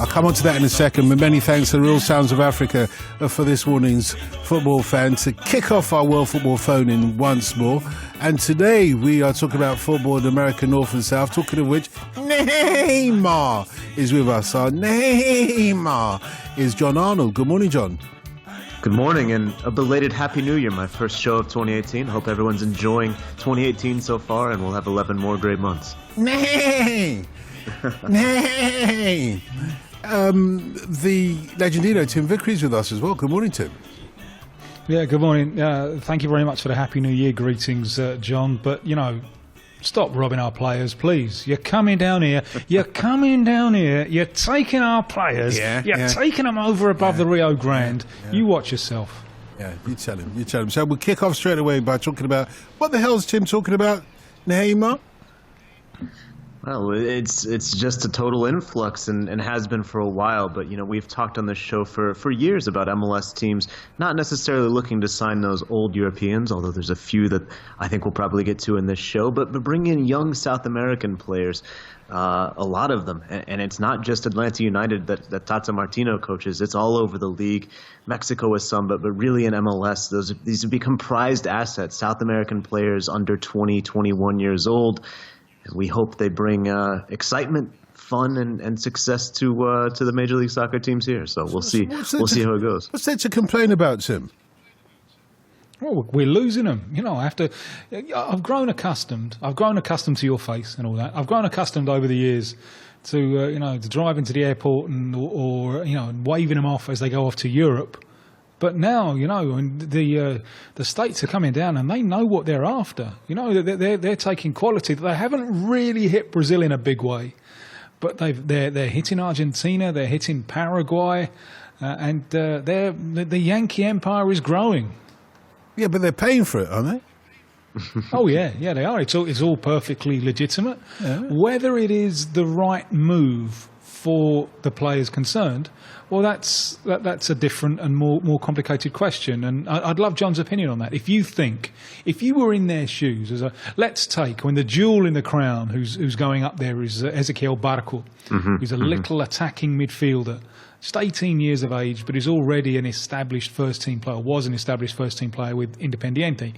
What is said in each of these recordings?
I'll come on to that in a second, but many thanks to the Real Sounds of Africa for this morning's football fan to kick off our World Football Phone-In once more. And today we are talking about football in America, North and South, talking of which Neiiighmar is with us. Our Neiiighmar is Jon Arnold. Good morning, John. Good morning and a belated Happy New Year, my first show of 2018. Hope everyone's enjoying 2018 so far, and we'll have 11 more great months. Nay! Nay! The Legendio, Tim Vickery's with us as well. Good morning, Tim. Yeah, good morning. Thank you very much for the Happy New Year greetings, John. But, you know, stop robbing our players, please. You're coming down here. You're taking our players. You're taking them over above the Rio Grande. You watch yourself. Yeah, you tell him. So we'll kick off straight away by talking about, what the hell is Tim talking about, Neiiighmar? Well, it's just a total influx and has been for a while. But, you know, we've talked on this show for years about MLS teams not necessarily looking to sign those old Europeans, although there's a few that I think we'll probably get to in this show, but bring in young South American players, a lot of them. And it's not just Atlanta United that Tata Martino coaches. It's all over the league. Mexico with some, but really in MLS, these have become prized assets, South American players under 20, 21 years old. We hope they bring excitement, fun, and success to the Major League Soccer teams here. So we'll see. We'll see how it goes. What's there to complain about, Tim? Well, we're losing them. You know, I've grown accustomed to your face and all that. I've grown accustomed over the years to to driving to the airport or waving them off as they go off to Europe. But now, you know, the states are coming down and they know what they're after. You know, they're taking quality. They haven't really hit Brazil in a big way, but they're hitting Argentina, they're hitting Paraguay, and the Yankee empire is growing. Yeah, but they're paying for it, aren't they? Oh yeah, they are. It's all perfectly legitimate. Yeah. Whether it is the right move for the players concerned, well, that's a different and more complicated question, and I'd love John's opinion on that. If you were in their shoes, let's take when the jewel in the crown, who's going up there is Ezequiel Barco, who's a little attacking midfielder, just 18 years of age, but is already an established first-team player, was an established first-team player with Independiente.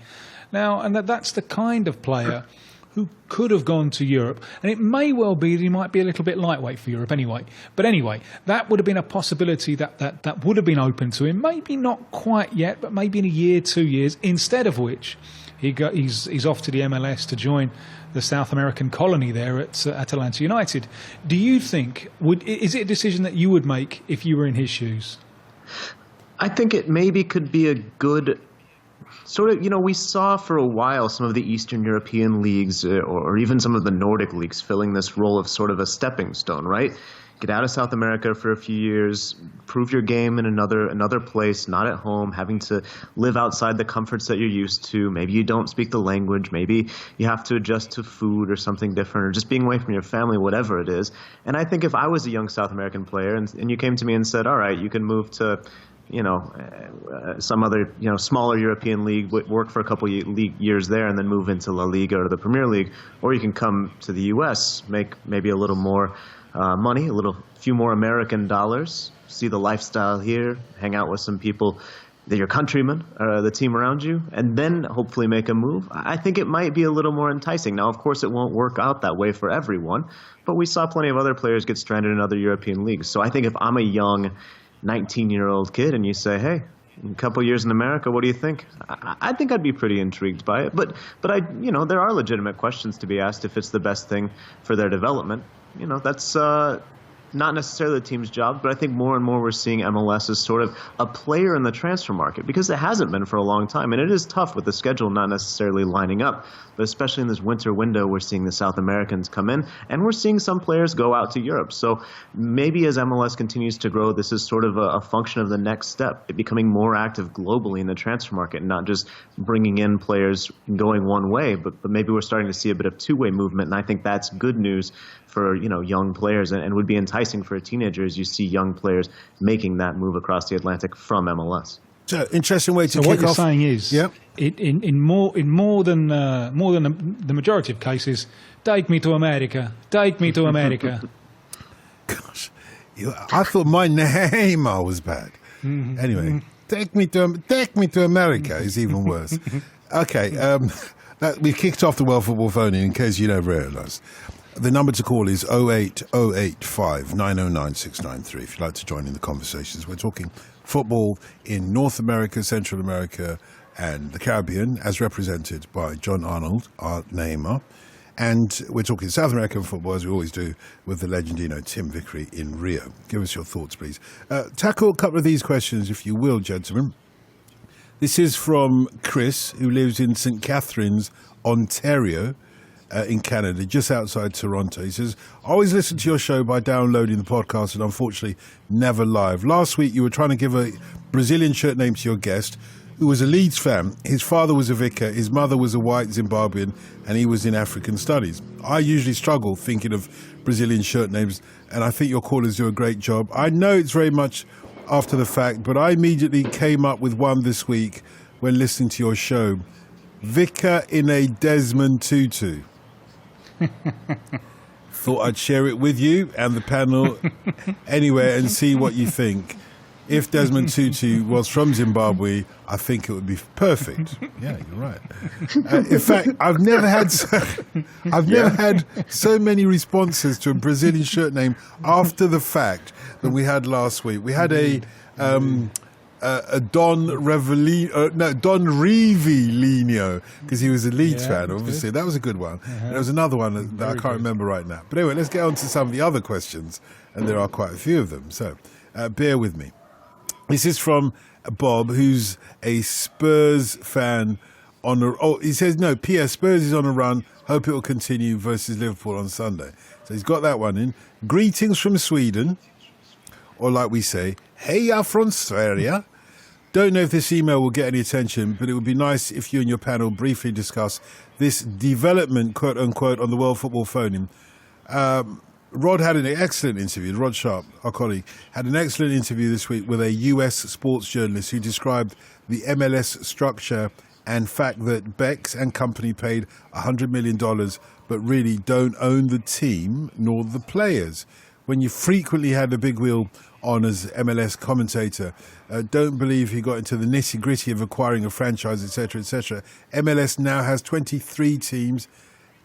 Now, and that's the kind of player who could have gone to Europe. And it may well be that he might be a little bit lightweight for Europe anyway. But anyway, that would have been a possibility that would have been open to him. Maybe not quite yet, but maybe in a year, 2 years, instead of which he's off to the MLS to join the South American colony there at Atlanta United. Do you think, is it a decision that you would make if you were in his shoes? I think it maybe could be a good sort of, we saw for a while some of the Eastern European leagues or even some of the Nordic leagues filling this role of sort of a stepping stone, right? Get out of South America for a few years, prove your game in another place, not at home, having to live outside the comforts that you're used to. Maybe you don't speak the language. Maybe you have to adjust to food or something different, or just being away from your family, whatever it is. And I think if I was a young South American player and you came to me and said, all right, you can move to some other, smaller European league, work for a couple years there and then move into La Liga or the Premier League, or you can come to the U.S., make maybe a little more money, few more American dollars, see the lifestyle here, hang out with some people, your countrymen, the team around you, and then hopefully make a move. I think it might be a little more enticing. Now, of course, it won't work out that way for everyone, but we saw plenty of other players get stranded in other European leagues. So I think if I'm a young 19-year-old kid and you say, hey, in a couple years in America, what do you think? I think I'd be pretty intrigued by it. But there are legitimate questions to be asked if it's the best thing for their development. That's not necessarily the team's job, but I think more and more we're seeing MLS as sort of a player in the transfer market because it hasn't been for a long time. And it is tough with the schedule not necessarily lining up. But especially in this winter window, we're seeing the South Americans come in, and we're seeing some players go out to Europe. So maybe as MLS continues to grow, this is sort of a function of the next step, it becoming more active globally in the transfer market, not just bringing in players going one way, but maybe we're starting to see a bit of two-way movement. And I think that's good news for young players and would be enticing for a teenager as you see young players making that move across the Atlantic from MLS. So interesting way to So kick what you're off. saying is, Yep. in more than the majority of cases, take me to America, take me to America. Gosh, I thought my Neiiighmar was bad. Anyway, take me to America is even worse. Okay, we kicked off the World Football Phone in case you never realised. The number to call is 08085 909 693 if you'd like to join in the conversations. We're talking football in North America, Central America, and the Caribbean, as represented by Jon Arnold, our Neiiighmar. And we're talking South American football, as we always do, with the Legendio Tim Vickery in Rio. Give us your thoughts, please. Tackle a couple of these questions, if you will, gentlemen. This is from Chris, who lives in St. Catharines, Ontario, in Canada, just outside Toronto. He says, I always listen to your show by downloading the podcast and unfortunately never live. Last week, you were trying to give a Brazilian shirt name to your guest, who was a Leeds fan. His father was a vicar, his mother was a white Zimbabwean, and he was in African studies. I usually struggle thinking of Brazilian shirt names, and I think your callers do a great job. I know it's very much after the fact, but I immediately came up with one this week when listening to your show. Vicar in a Desmond Tutu. Thought I'd share it with you and the panel anyway and see what you think. If Desmond Tutu was from Zimbabwe, I think it would be perfect. Yeah, you're right. In fact, I've never had so many responses to a Brazilian shirt name after the fact than we had last week. We had a Don Rivellino, because he was a Leeds fan, obviously. That was a good one. And there was another one that I can't remember right now. But anyway, let's get on to some of the other questions, and there are quite a few of them. So bear with me. This is from Bob, who's a Spurs fan. He says, no, P.S. Spurs is on a run. Hope it will continue versus Liverpool on Sunday. So he's got that one in. Greetings from Sweden. Or like we say, heja från Sverige. Don't know if this email will get any attention, but it would be nice if you and your panel briefly discuss this development, quote unquote, on the World Football Phone-in. Rod had an excellent interview. Rod Sharp, our colleague, had an excellent interview this week with a US sports journalist who described the MLS structure and fact that Becks and company paid $100 million but really don't own the team nor the players. When you frequently had a big wheel on as MLS commentator, don't believe he got into the nitty-gritty of acquiring a franchise, etc., etc. MLS now has 23 teams.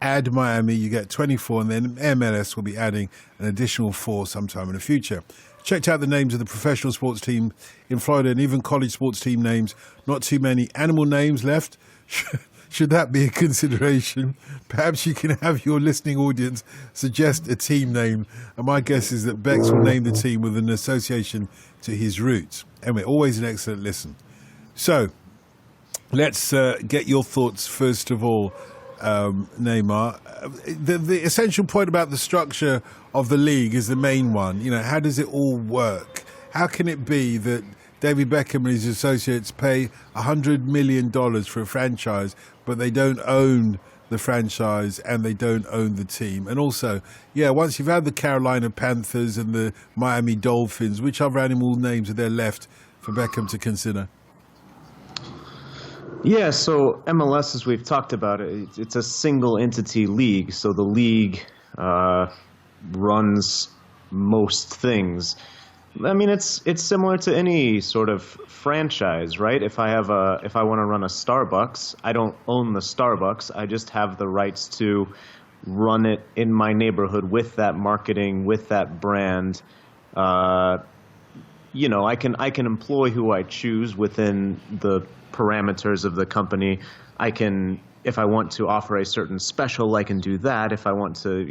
Add Miami, you get 24, and then MLS will be adding an additional 4 sometime in the future. Checked out the names of the professional sports team in Florida and even college sports team names. Not too many animal names left. Should that be a consideration? Perhaps you can have your listening audience suggest a team name. And my guess is that Bex will name the team with an association to his roots. Anyway, always an excellent listen. So, let's get your thoughts first of all, Neiiighmar. The essential point about the structure of the league is the main one. You know, how does it all work? How can it be that David Beckham and his associates pay $100 million for a franchise, but they don't own the franchise and they don't own the team? And also, once you've had the Carolina Panthers and the Miami Dolphins, which other animal names are there left for Beckham to consider? Yeah, so MLS, as we've talked about, it's a single entity league. So the league runs most things. I mean, it's similar to any sort of franchise, right? If I want to run a Starbucks, I don't own the Starbucks. I just have the rights to run it in my neighborhood with that marketing, with that brand. You know, I can employ who I choose within the parameters of the company. I can, if I want to offer a certain special, I can do that. If I want to,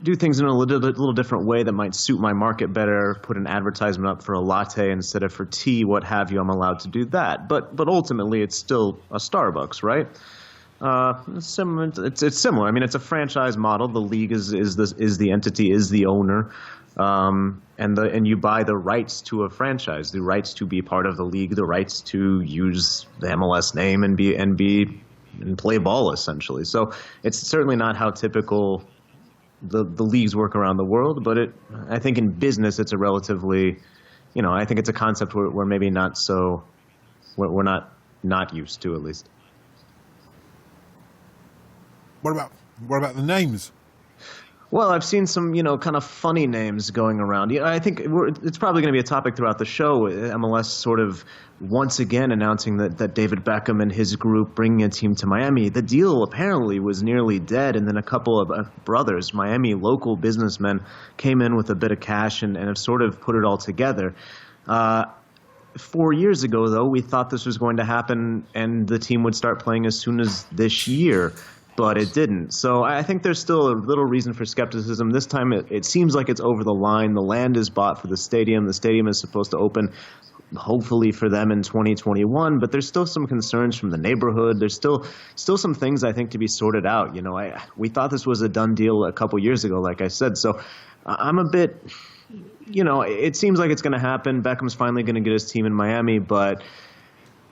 do things in a little different way that might suit my market better, put an advertisement up for a latte instead of for tea, what have you, I'm allowed to do that. But ultimately, it's still a Starbucks, right? It's similar. I mean, it's a franchise model. The league is the entity, is the owner, and you buy the rights to a franchise, the rights to be part of the league, the rights to use the MLS name and play ball essentially. So it's certainly not how typical the leagues work around the world, but I think in business it's a relatively I think it's a concept we're maybe we're not used to, at least. What about the names? Well, I've seen some, kind of funny names going around. I think it's probably going to be a topic throughout the show. MLS sort of once again announcing that David Beckham and his group bringing a team to Miami. The deal apparently was nearly dead, and then a couple of brothers, Miami local businessmen, came in with a bit of cash and have sort of put it all together. 4 years ago, though, we thought this was going to happen and the team would start playing as soon as this year. But it didn't. So I think there's still a little reason for skepticism. This time it seems like it's over the line. The land is bought for the stadium. The stadium is supposed to open, hopefully, for them in 2021. But there's still some concerns from the neighborhood. There's still some things, I think, to be sorted out. We thought this was a done deal a couple years ago, like I said. So I'm a bit, it seems like it's going to happen. Beckham's finally going to get his team in Miami, but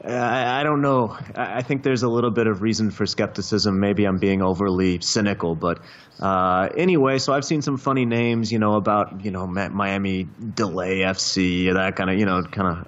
I don't know. I think there's a little bit of reason for skepticism. Maybe I'm being overly cynical, but anyway, so I've seen some funny names, about, Miami Delay FC, that kind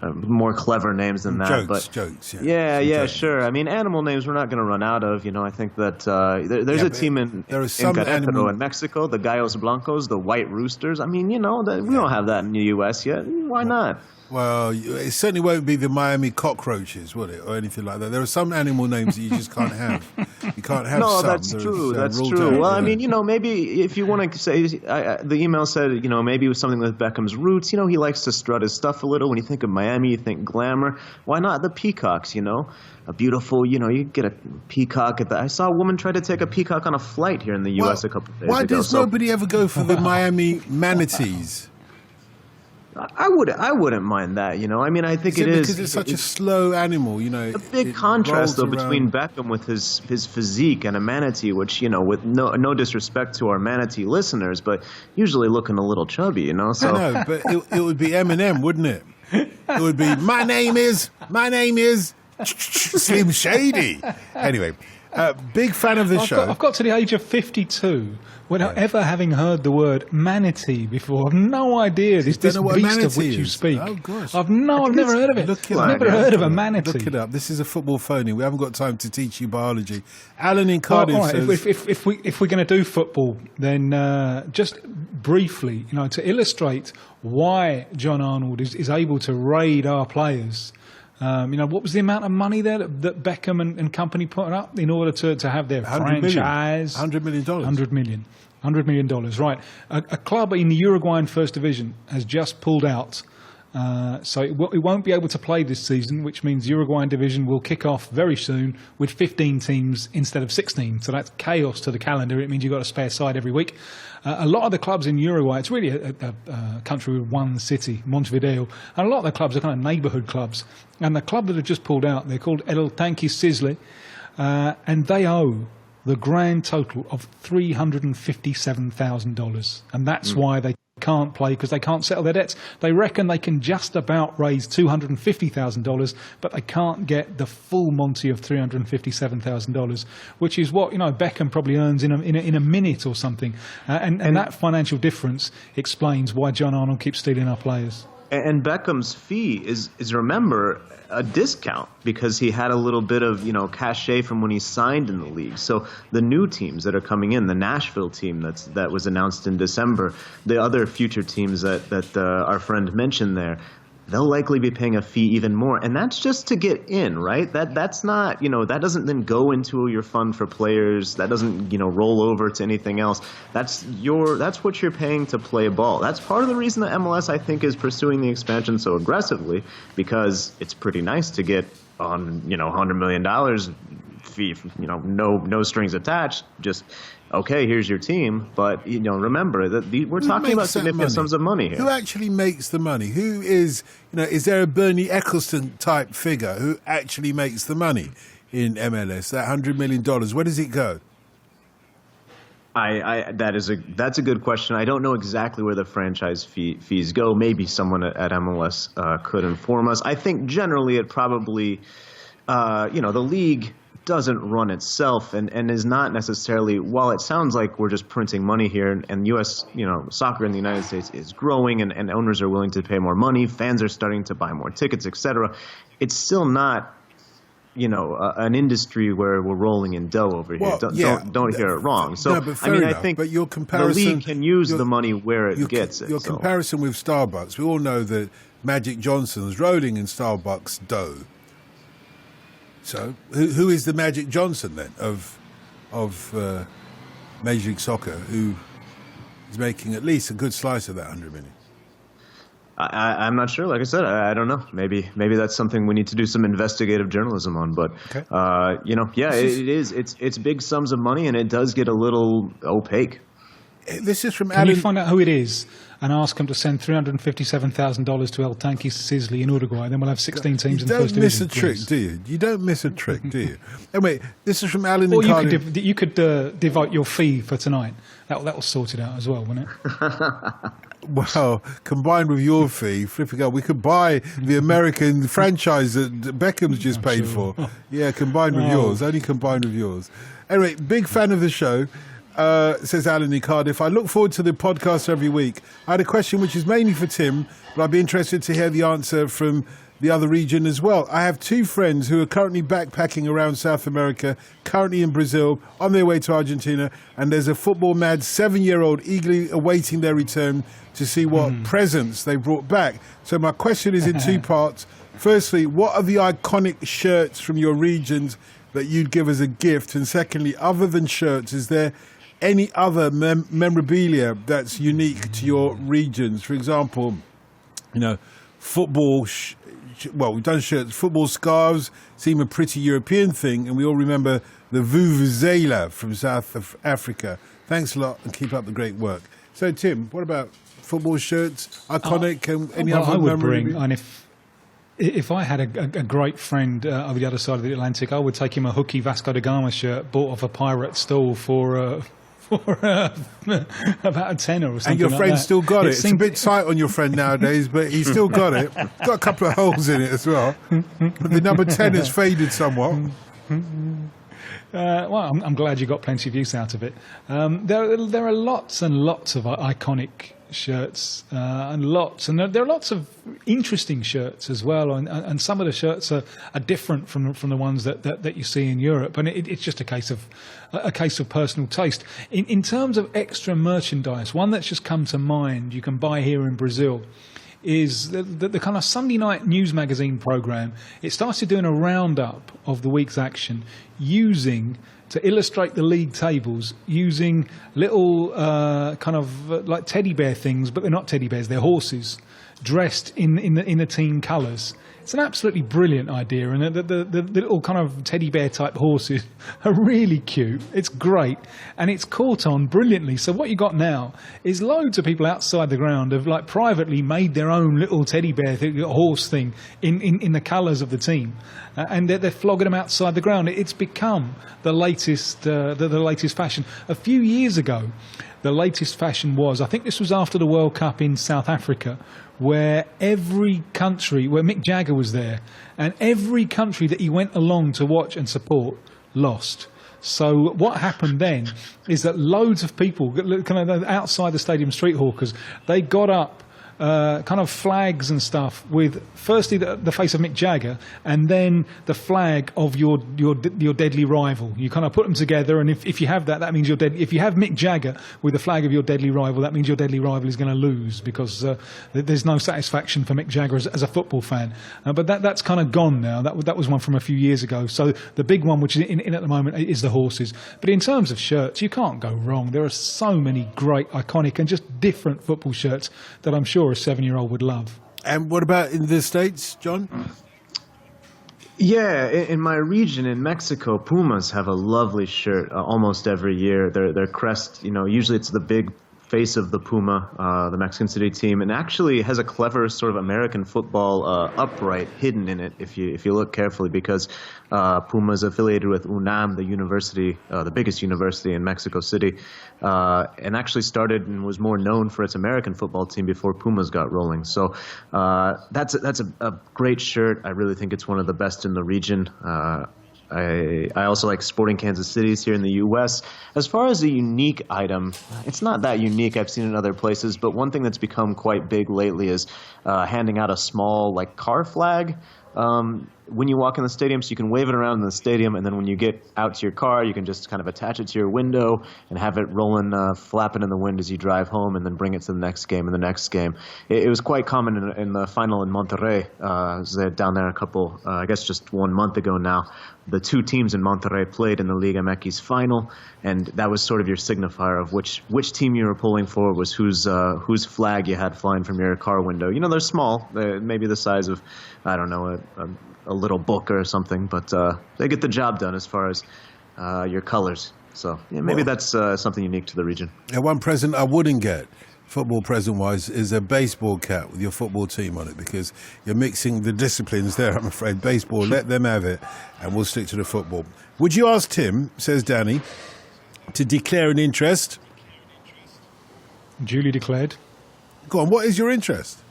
of more clever names than that. Jokes. Yeah, sure. I mean, animal names we're not going to run out of. I think that there's a team in Querétaro in Mexico, the Gallos Blancos, the White Roosters. I mean, we don't have that in the U.S. yet. Why not? Well, it certainly won't be the Miami cockroaches, will it, or anything like that? There are some animal names that you just can't have. You can't have some. No, that's true. That's true. Well, I mean, maybe if you want to say, the email said, maybe it was something with Beckham's roots. He likes to strut his stuff a little. When you think of Miami, you think glamour. Why not the peacocks, A beautiful, you get a peacock I saw a woman try to take a peacock on a flight here in the U.S. a couple of days ago. Why does nobody ever go for the Miami manatees? I wouldn't mind that, I mean, I think it is because it's such a slow animal, A big contrast, though, between Beckham with his physique and a manatee, which, with no disrespect to our manatee listeners, but usually looking a little chubby, So I know, but it would be Eminem, wouldn't it? It would be my name is Slim Shady. Anyway. Big fan of the show. I've got to the age of 52 without ever having heard the word manatee before. I've no idea this beast of which you speak. Oh, gosh. I've never heard of it. I've never heard of a manatee. Look it up. This is a football phony. We haven't got time to teach you biology. Alan in Cardiff says... If we're going to do football, then just briefly, to illustrate why Jon Arnold is able to raid our players... what was the amount of money there that Beckham and company put up in order to have their franchise? $100 million. $100 million, right. A club in the Uruguayan First Division has just pulled out. So it won't be able to play this season, which means Uruguayan Division will kick off very soon with 15 teams instead of 16. So that's chaos to the calendar. It means you've got a spare side every week. A lot of the clubs in Uruguay, it's really a country with one city, Montevideo, and a lot of the clubs are kind of neighbourhood clubs. And the club that have just pulled out, they're called El Tanque Sizzle, and they owe the grand total of $357,000. And that's why they can't play, because they can't settle their debts. They reckon they can just about raise $250,000, but they can't get the full Monty of $357,000, which is what Beckham probably earns in a minute or something. And that financial difference explains why Jon Arnold keeps stealing our players. And Beckham's fee is remember, a discount because he had a little bit of, cachet from when he signed in the league. So the new teams that are coming in, the Nashville team that was announced in December, the other future teams that our friend mentioned there, they'll likely be paying a fee even more. And that's just to get in, right? That's not, that doesn't then go into your fund for players. That doesn't, roll over to anything else. That's what you're paying to play ball. That's part of the reason that MLS, I think, is pursuing the expansion so aggressively, because it's pretty nice to get on, $100 million fee, no strings attached, just, okay, here's your team. But, remember that we're talking about significant sums of money here. Who actually makes the money? Who is, is there a Bernie Eccleston type figure who actually makes the money in MLS? That $100 million, where does it go? That's a good question. I don't know exactly where the franchise fees go. Maybe someone at MLS could inform us. I think generally it probably, the league doesn't run itself and is not necessarily, while it sounds like we're just printing money here and U.S., soccer in the United States is growing and owners are willing to pay more money, fans are starting to buy more tickets, etc. It's still not, an industry where we're rolling in dough over here. Well, don't hear it wrong. So, no, but fair enough. I think but your comparison, the league can use the money where it gets it. Your comparison with Starbucks, we all know that Magic Johnson's rolling in Starbucks dough. So, who is the Magic Johnson then of Major League Soccer, who is making at least a good slice of that 100 million? I'm not sure. Like I said, I don't know. Maybe that's something we need to do some investigative journalism on. But okay. It is. It's big sums of money, and it does get a little opaque. This is from Can Alan. you find out who it is and ask him to send $357,000 to El Tanque Sizzli in Uruguay? Then we'll have 16 teams in the first division. You don't miss a trick, do you? You don't miss a trick, do you? Anyway, this is from Alan. Or you could devote your fee for tonight. That'll sort it out as well, wouldn't it? Well, combined with your fee, flipping out, we could buy the American franchise that Beckham's just paid for. Yeah, combined with yours. Only combined with yours. Anyway, big fan of the show. Says Alan in Cardiff. I look forward to the podcast every week. I had a question which is mainly for Tim, but I'd be interested to hear the answer from the other region as well. I have two friends who are currently backpacking around South America, currently in Brazil, on their way to Argentina, and there's a football-mad 7-year-old eagerly awaiting their return to see what presents they brought back. So my question is in two parts. Firstly, what are the iconic shirts from your regions that you'd give as a gift? And secondly, other than shirts, is there any other memorabilia that's unique to your regions? For example, football, we've done shirts, football scarves seem a pretty European thing, and we all remember the vuvuzela from South Africa. Thanks a lot and keep up the great work. So, Tim, what about football shirts, iconic, and any other memorabilia? And if I had a great friend over the other side of the Atlantic, I would take him a hooky Vasco da Gama shirt bought off a pirate stall for about a tenner or something. And your like friend that. still got it. It's a bit tight on your friend nowadays, but he's still got it. Got a couple of holes in it as well. But the number 10 has faded somewhat. Well, I'm glad you got plenty of use out of it. There are lots and lots of iconic shirts and there are lots of interesting shirts as well, and some of the shirts are different from the ones that you see in Europe, and it's just a case of personal taste. In terms of extra merchandise, one that's just come to mind you can buy here in Brazil is the kind of Sunday night news magazine program. It started doing a roundup of the week's action to illustrate the league tables, using little kind of like teddy bear things, but they're not teddy bears, they're horses, dressed in the team colours. It's an absolutely brilliant idea, and the little kind of teddy bear type horses are really cute. It's great, and it's caught on brilliantly. So what you got now is loads of people outside the ground have like privately made their own little teddy bear horse thing in the colours of the team, and they're flogging them outside the ground. It's become the latest fashion. A few years ago, the latest fashion was, I think this was after the World Cup in South Africa, where every country, where Mick Jagger was there, and every country that he went along to watch and support lost. So what happened then is that loads of people, kind of outside the stadium street hawkers, they got up kind of flags and stuff with firstly the face of Mick Jagger and then the flag of your deadly rival. You kind of put them together, and if you have that means you're dead. If you have Mick Jagger with the flag of your deadly rival, that means your deadly rival is going to lose, because there's no satisfaction for Mick Jagger as a football fan. But that's kind of gone now. That was one from a few years ago. So the big one, which is in at the moment, is the horses. But in terms of shirts, you can't go wrong. There are so many great, iconic, and just different football shirts that I'm sure a 7-year-old would love. And what about in the States, John? Yeah, in my region in Mexico, Pumas have a lovely shirt almost every year. Their crest, usually it's the big face of the Puma, the Mexican City team, and actually has a clever sort of American football upright hidden in it if you look carefully, because Puma is affiliated with UNAM, the university, the biggest university in Mexico City, and actually started and was more known for its American football team before Pumas got rolling. So that's a great shirt. I really think it's one of the best in the region. I also like Sporting Kansas City's here in the U.S. As far as a unique item, it's not that unique. I've seen it in other places, but one thing that's become quite big lately is handing out a small like car flag. When you walk in the stadium, so you can wave it around in the stadium, and then when you get out to your car, you can just kind of attach it to your window and have it rolling, flapping in the wind as you drive home, and then bring it to the next game and the next game. It was quite common in the final in Monterrey. I was down there I guess just 1 month ago now. The two teams in Monterrey played in the Liga MX final, and that was sort of your signifier of which team you were pulling for, was whose flag you had flying from your car window. You know, they're small, maybe the size of, I don't know, a little book or something, but they get the job done as far as your colors. So yeah, maybe that's something unique to the region. Yeah, one present I wouldn't get, football present-wise, is a baseball cap with your football team on it, because you're mixing the disciplines there, I'm afraid. Baseball, let them have it, and we'll stick to the football. Would you ask Tim, says Danny, to declare an interest? Duly declared. Go on, what is your interest?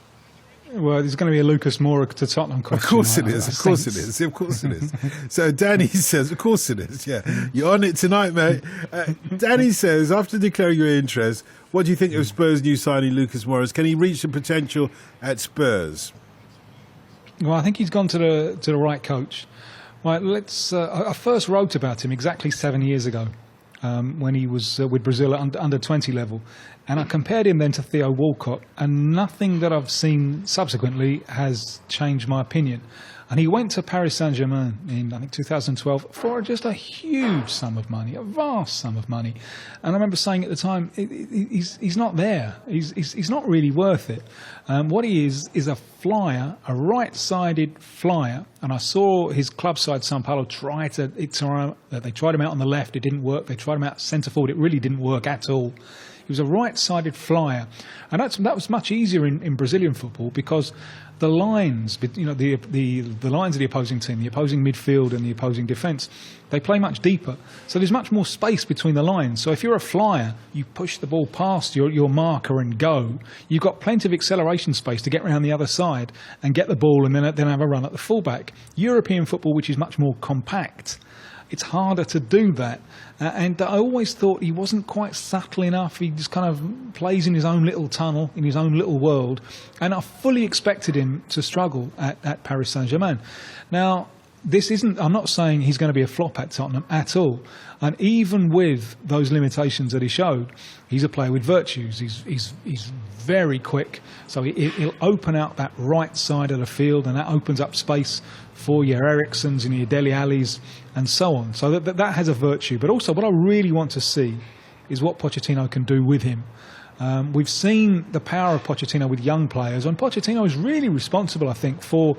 Well, there's going to be a Lucas Moura to Tottenham question. Of course it is. Of course it is. Of course it is. So Danny says, of course it is. Yeah, you're on it tonight, mate. Danny says, after declaring your interest, what do you think of Spurs' new signing, Lucas Moura? Can he reach the potential at Spurs? Well, I think he's gone to the right coach. Right, I first wrote about him exactly 7 years ago when he was with Brazil at under 20 level. And I compared him then to Theo Walcott, and nothing that I've seen subsequently has changed my opinion. And he went to Paris Saint-Germain in, I think, 2012 for just a huge sum of money, a vast sum of money. And I remember saying at the time, he's not there. He's not really worth it. What he is a flyer, a right-sided flyer. And I saw his club side, Sao Paulo, they tried him out on the left. It didn't work. They tried him out centre forward. It really didn't work at all. He was a right-sided flyer, and that was much easier in Brazilian football, because the lines, the lines of the opposing team, the opposing midfield and the opposing defence, they play much deeper. So there's much more space between the lines. So if you're a flyer, you push the ball past your marker and go. You've got plenty of acceleration space to get around the other side and get the ball, and then have a run at the fullback. European football, which is much more compact, it's harder to do that. And I always thought he wasn't quite subtle enough. He just kind of plays in his own little tunnel, in his own little world. And I fully expected him to struggle at Paris Saint-Germain. Now, I'm not saying he's going to be a flop at Tottenham at all. And even with those limitations that he showed, he's a player with virtues. He's very quick. So he'll open out that right side of the field, and that opens up space for your Ericssons and your Dele Allis and so on. So that has a virtue. But also what I really want to see is what Pochettino can do with him. We've seen the power of Pochettino with young players, and Pochettino is really responsible, I think, for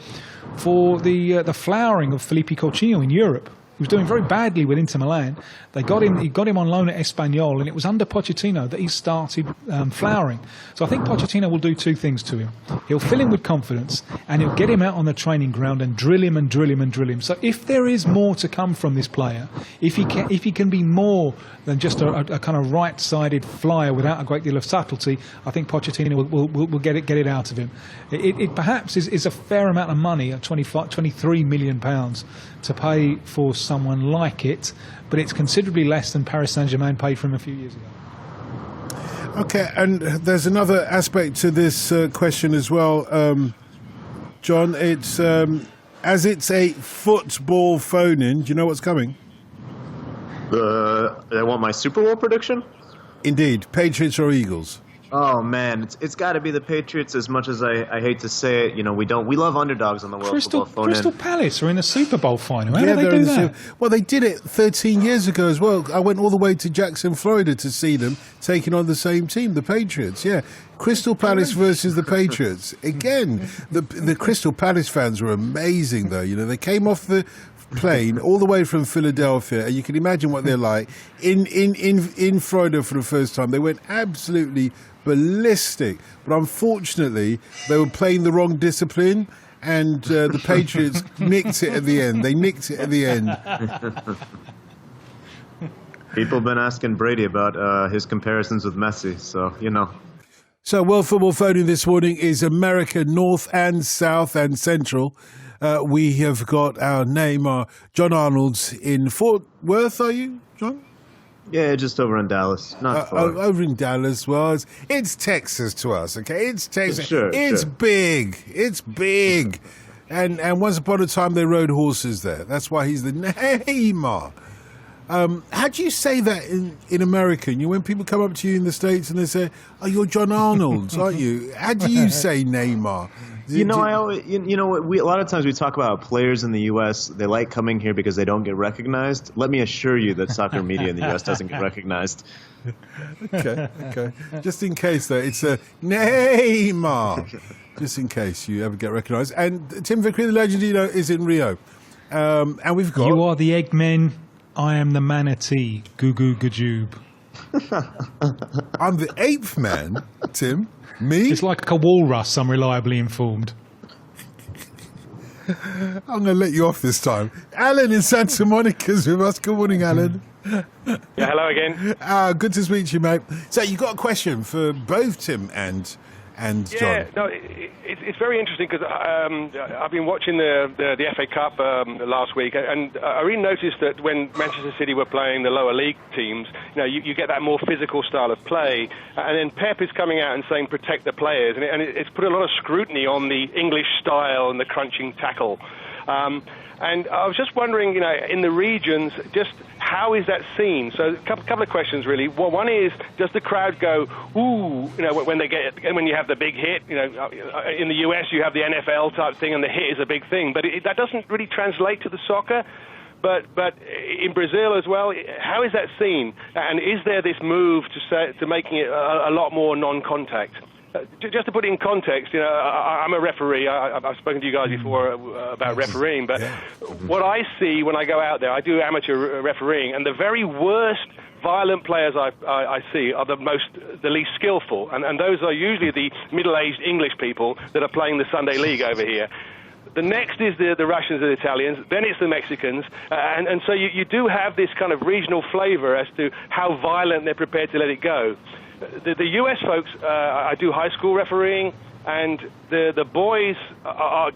the flowering of Felipe Coutinho in Europe. He was doing very badly with Inter Milan. He got him on loan at Espanyol, and it was under Pochettino that he started flowering. So I think Pochettino will do two things to him. He'll fill him with confidence, and he'll get him out on the training ground and drill him and drill him and drill him. So if there is more to come from this player, if he can be more than just a kind of right-sided flyer without a great deal of subtlety, I think Pochettino will get it out of him. It perhaps is a fair amount of money, £23 million, to pay for someone like it, but it's considerably less than Paris Saint-Germain paid for him a few years ago. Okay, and there's another aspect to this question as well, John. It's as it's a football phone-in. Do you know what's coming? I want my Super Bowl prediction? Indeed, Patriots or Eagles? Oh man, it's got to be the Patriots. As much as I hate to say it, we love underdogs on the World Football Phone-In. Crystal Palace are in the Super Bowl final. How did they do that? Well, they did it 13 years ago as well. I went all the way to Jackson, Florida, to see them taking on the same team, the Patriots. Yeah, Crystal Palace versus the Patriots. Again, the Crystal Palace fans were amazing, though. They came off the plane all the way from Philadelphia, and you can imagine what they're like in Florida for the first time. They went absolutely ballistic, but unfortunately they were playing the wrong discipline, and the Patriots nicked it at the end. They nicked it at the end. People have been asking Brady about his comparisons with Messi, so So World Football Phone-In this morning is America North and South and Central. We have got our Neiighmar, Jon Arnold in Fort Worth, are you, John? Yeah, just over in Dallas. Not far. Over in Dallas. Well, it's Texas to us, okay? It's Texas. Sure, it's sure. big. It's big. And once upon a time, they rode horses there. That's why he's the Neiighmar. How do you say that in American? When people come up to you in the States and they say, "Oh, you're Jon Arnold, aren't you?" How do you say Neiighmar? A lot of times we talk about players in the U.S. They like coming here because they don't get recognized. Let me assure you that soccer media in the U.S. doesn't get recognized. Okay. Just in case, though, it's a Neiighmar. Just in case you ever get recognized. And Tim Vickery, the Legendio, is in Rio. And we've got... You are the Eggmen. I am the manatee. Goo goo gajoob. I'm the eighth man, Tim. Me? It's like a walrus, I'm reliably informed. I'm going to let you off this time. Alan in Santa Monica's with us. Good morning, Alan. Yeah, hello again. Good to speak to you, mate. So you got a question for both Tim and John? Yeah, no, it's very interesting because I've been watching the FA Cup last week, and I really noticed that when Manchester City were playing the lower league teams, you get that more physical style of play, and then Pep is coming out and saying protect the players, and it's put a lot of scrutiny on the English style and the crunching tackle. And I was just wondering, in the regions, just how is that seen? So a couple of questions, really. Well, one is, does the crowd go, ooh, when you have the big hit? In the US, you have the NFL type thing, and the hit is a big thing. But that doesn't really translate to the soccer. But in Brazil as well, how is that seen? And is there this move to making it a lot more non-contact? Just to put it in context, I'm a referee. I've spoken to you guys before about refereeing, but what I see when I go out there, I do amateur refereeing, and the very worst violent players I see are the least skillful, and those are usually the middle-aged English people that are playing the Sunday League over here. The next is the Russians and the Italians, then it's the Mexicans, and so you do have this kind of regional flavor as to how violent they're prepared to let it go. The US folks, I do high school refereeing, and the boys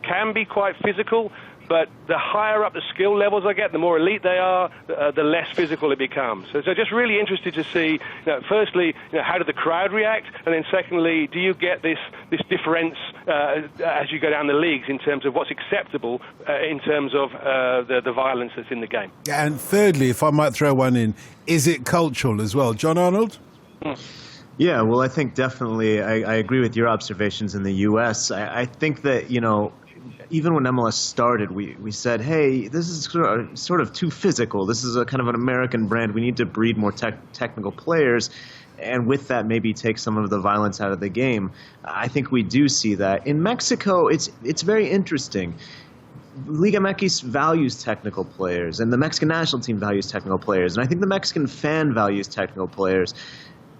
can be quite physical, but the higher up the skill levels I get, the more elite they are, the less physical it becomes. So just really interested to see, firstly, how do the crowd react, and then secondly, do you get this difference as you go down the leagues in terms of what's acceptable in terms of the violence that's in the game? Yeah, and thirdly, if I might throw one in, is it cultural as well? Jon Arnold? Yeah, well, I think definitely I agree with your observations in the U.S. I think that, even when MLS started, we said, hey, this is sort of too physical. This is a kind of an American brand. We need to breed more technical players, and with that, maybe take some of the violence out of the game. I think we do see that. In Mexico, it's very interesting. Liga MX values technical players, and the Mexican national team values technical players, and I think the Mexican fan values technical players.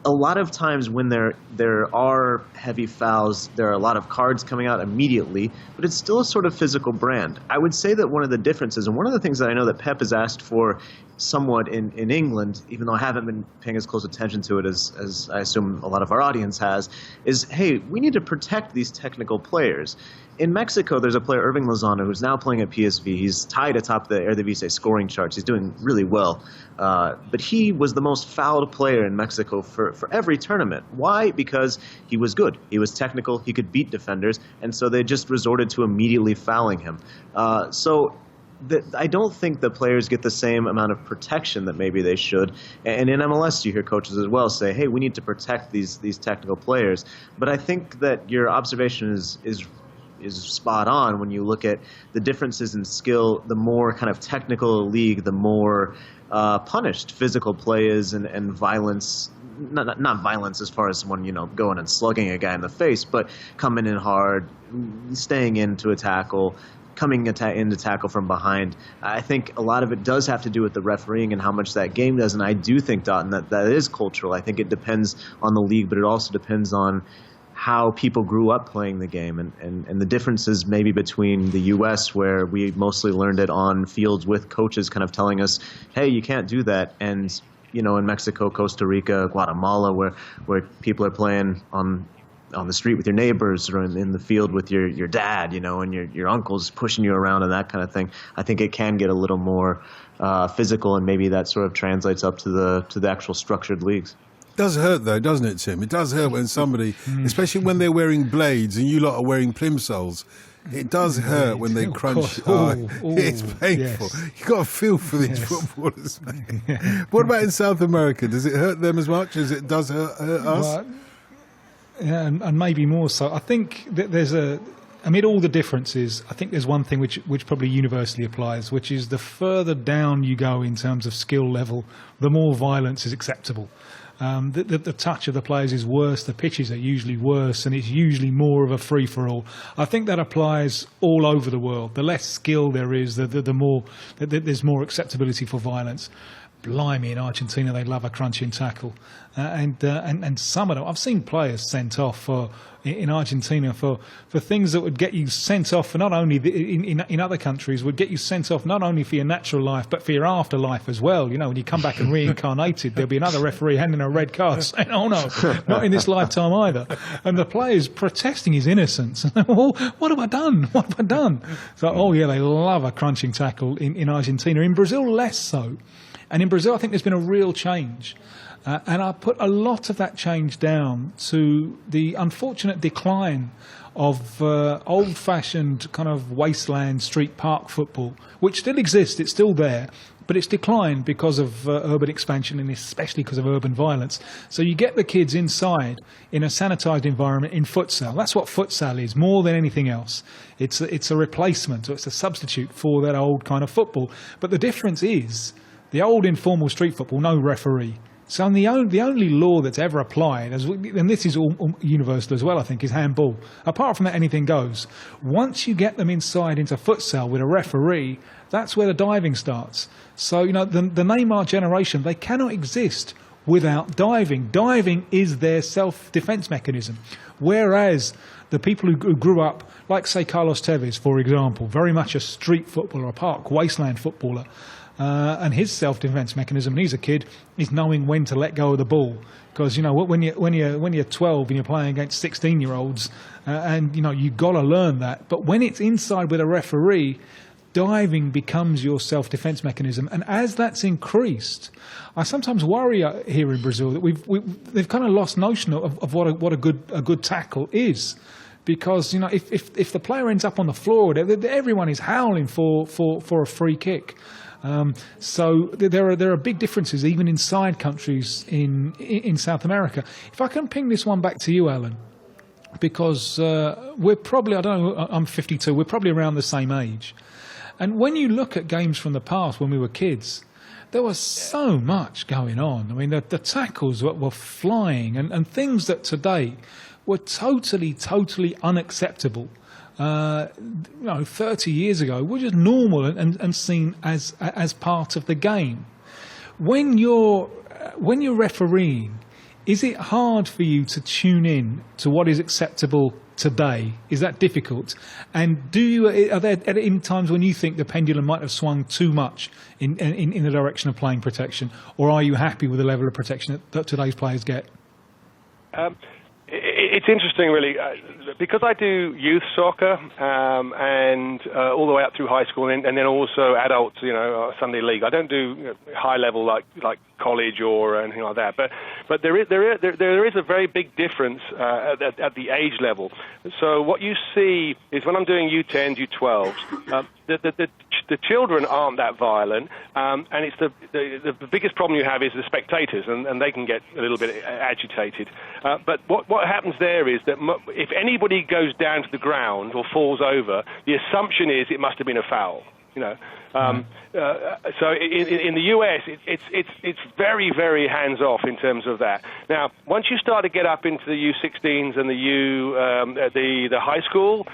A lot of times when there are heavy fouls, there are a lot of cards coming out immediately, but it's still a sort of physical brand. I would say that one of the differences, and one of the things that I know that Pep has asked for somewhat in England, even though I haven't been paying as close attention to it as I assume a lot of our audience has, is, hey, we need to protect these technical players. In Mexico, there's a player, Irving Lozano, who's now playing at PSV. He's tied atop the Eredivisie scoring charts. He's doing really well. But he was the most fouled player in Mexico for every tournament. Why? Because he was good. He was technical. He could beat defenders. And so they just resorted to immediately fouling him. I don't think the players get the same amount of protection that maybe they should. And in MLS, you hear coaches as well say, hey, we need to protect these technical players. But I think that your observation is spot on when you look at the differences in skill. The more kind of technical a league, the more punished physical play is, and violence. Not violence as far as someone going and slugging a guy in the face, but coming in hard, staying into a tackle, coming into tackle from behind. I think a lot of it does have to do with the refereeing and how much that game does. And I do think, Dotton, that is cultural. I think it depends on the league, but it also depends on how people grew up playing the game, and the differences maybe between the U.S., where we mostly learned it on fields with coaches kind of telling us, hey, you can't do that, and in Mexico, Costa Rica, Guatemala, where people are playing on on the street with your neighbors or in the field with your dad, and your uncles pushing you around and that kind of thing. I think it can get a little more physical, and maybe that sort of translates up to the actual structured leagues. It does hurt though, doesn't it, Tim? It does hurt when somebody, especially when they're wearing blades and you lot are wearing plimsolls. It does hurt when they crunch. It's painful. Yes. You've got to feel for these footballers. What about in South America? Does it hurt them as much as it does hurt us? Well, yeah, and maybe more so. I think that amid all the differences, I think there's one thing which probably universally applies, which is the further down you go in terms of skill level, the more violence is acceptable. The touch of the players is worse, the pitches are usually worse, and it's usually more of a free-for-all. I think that applies all over the world. The less skill there is, the more there's more acceptability for violence. Blimey, in Argentina, they love a crunching tackle. And some of them, I've seen players sent off in Argentina for things that would get you sent off, for not only in other countries, would get you sent off not only for your natural life, but for your afterlife as well. When you come back and reincarnated, there'll be another referee handing a red card saying, oh no, not in this lifetime either. And the players protesting his innocence. Oh, what have I done? What have I done? So, oh yeah, they love a crunching tackle in Argentina. In Brazil, less so. And in Brazil, I think there's been a real change. And I put a lot of that change down to the unfortunate decline of old-fashioned kind of wasteland street park football, which still exists, it's still there, but it's declined because of urban expansion and especially because of urban violence. So you get the kids inside in a sanitised environment in futsal. That's what futsal is, more than anything else. It's a replacement, or it's a substitute for that old kind of football. But the difference is the old informal street football, no referee. So the only law that's ever applied, and this is all universal as well, I think, is handball. Apart from that, anything goes. Once you get them inside into futsal with a referee, that's where the diving starts. So, the Neiighmar generation, they cannot exist without diving. Diving is their self-defence mechanism. Whereas the people who grew up, like, say, Carlos Tevez, for example, very much a street footballer, a park wasteland footballer, and his self-defence mechanism, and he's a kid, is knowing when to let go of the ball. Because when you're 12 and you're playing against 16-year-olds, and you've got to learn that. But when it's inside with a referee, diving becomes your self-defence mechanism. And as that's increased, I sometimes worry here in Brazil that they've kind of lost notion of what a good tackle is. Because if the player ends up on the floor, everyone is howling for a free kick. So there are big differences even inside countries in South America. If I can ping this one back to you, Alan, because we're probably, I don't know, I'm 52, we're probably around the same age. And when you look at games from the past when we were kids, there was so much going on. I mean, the tackles were flying and things that today were totally unacceptable. 30 years ago were just normal and seen as part of the game. When you're refereeing, is it hard for you to tune in to what is acceptable today? Is that difficult? And are there any times when you think the pendulum might have swung too much in the direction of playing protection, or are you happy with the level of protection that today's players get? It's interesting, really, because I do youth soccer and all the way up through high school, and then also adults, Sunday league. I don't do high level like college or anything like that. But there is a very big difference at the age level. So what you see is when I'm doing U10s, U12s, the children aren't that violent, and it's the biggest problem you have is the spectators, and they can get a little bit agitated. But what happens there is that if anybody goes down to the ground or falls over, the assumption is it must have been a foul. So in the US, it's very, very hands off in terms of that. Now, once you start to get up into the U16s and the high school,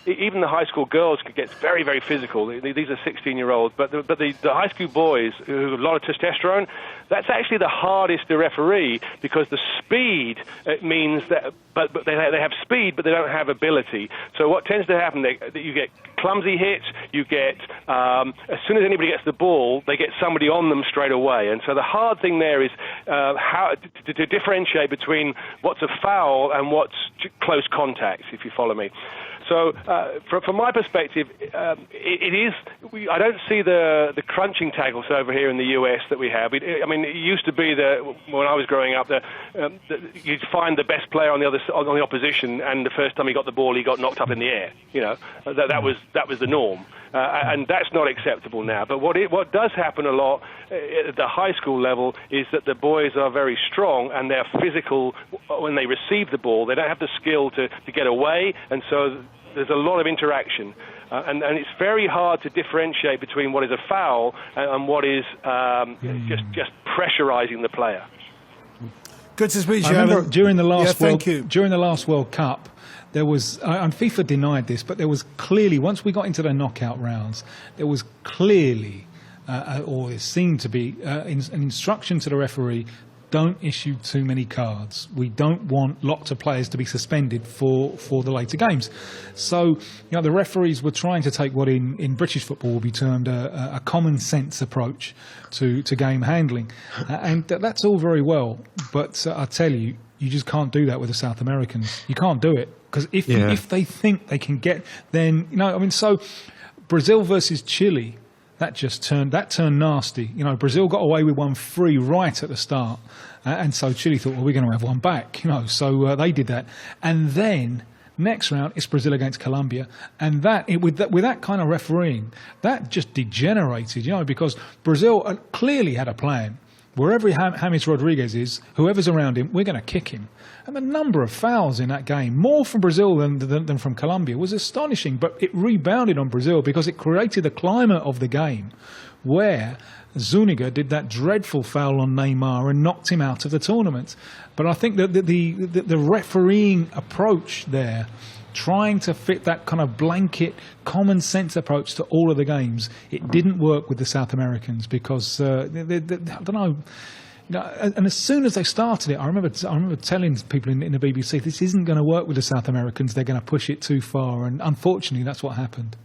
even the high school girls could get very, very physical. These are 16-year-olds, but the high school boys who have a lot of testosterone, that's actually the hardest to referee because the speed means that, but they have speed, but they don't have ability. So what tends to happen, that you get clumsy hits, you get get, as soon as anybody gets the ball, they get somebody on them straight away. And so the hard thing there is how to differentiate between what's a foul and what's close contact, if you follow me. So, from my perspective, it is. I don't see the crunching tackles over here in the US that we have. It used to be that when I was growing up, you'd find the best player on the opposition, and the first time he got the ball, he got knocked up in the air. That was the norm, and that's not acceptable now. But what does happen a lot at the high school level is that the boys are very strong and they're physical when they receive the ball. They don't have the skill to get away, and so there's a lot of interaction, and it's very hard to differentiate between what is a foul and what is just pressurizing the player. Good to speak to you. I remember during the last World Cup, there was, and FIFA denied this, but there was clearly, once we got into the knockout rounds, there was clearly, or it seemed to be, an instruction to the referee: don't issue too many cards. We don't want lots of players to be suspended for the later games. So, the referees were trying to take what in British football will be termed a common sense approach to game handling. And that's all very well, but I tell you, you just can't do that with the South Americans. You can't do it, because if they think they can get, then, so Brazil versus Chile, that turned nasty. Brazil got away with one free right at the start, and so Chile thought, well, we're going to have one back. So they did that, and then next round it's Brazil against Colombia, and with that kind of refereeing, that just degenerated. Because Brazil clearly had a plan. Wherever James Rodriguez is, whoever's around him, we're going to kick him. And the number of fouls in that game, more from Brazil than from Colombia, was astonishing. But it rebounded on Brazil because it created a climate of the game where Zuniga did that dreadful foul on Neiighmar and knocked him out of the tournament. But I think that the refereeing approach there, trying to fit that kind of blanket common sense approach to all of the games, it didn't work with the South Americans because I don't know. And as soon as they started it, I remember telling people in the BBC, this isn't going to work with the South Americans. They're going to push it too far, and unfortunately, that's what happened.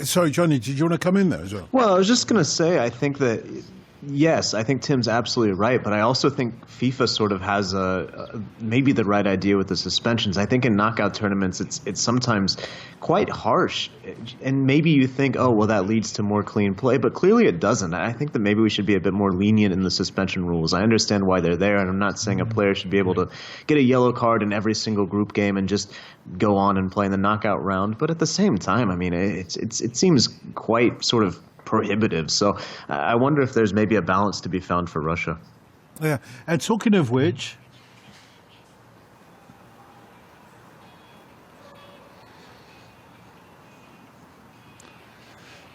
Sorry, Johnny, did you want to come in there as well? Well, I was just going to say, I think that. Yes, I think Tim's absolutely right, but I also think FIFA sort of has maybe the right idea with the suspensions. I think in knockout tournaments, it's sometimes quite harsh, and maybe you think, oh, well, that leads to more clean play, but clearly it doesn't. I think that maybe we should be a bit more lenient in the suspension rules. I understand why they're there, and I'm not saying a player should be able to get a yellow card in every single group game and just go on and play in the knockout round, but at the same time, I mean, it seems quite sort of prohibitive. So I wonder if there's maybe a balance to be found for Russia. Yeah, and talking of which,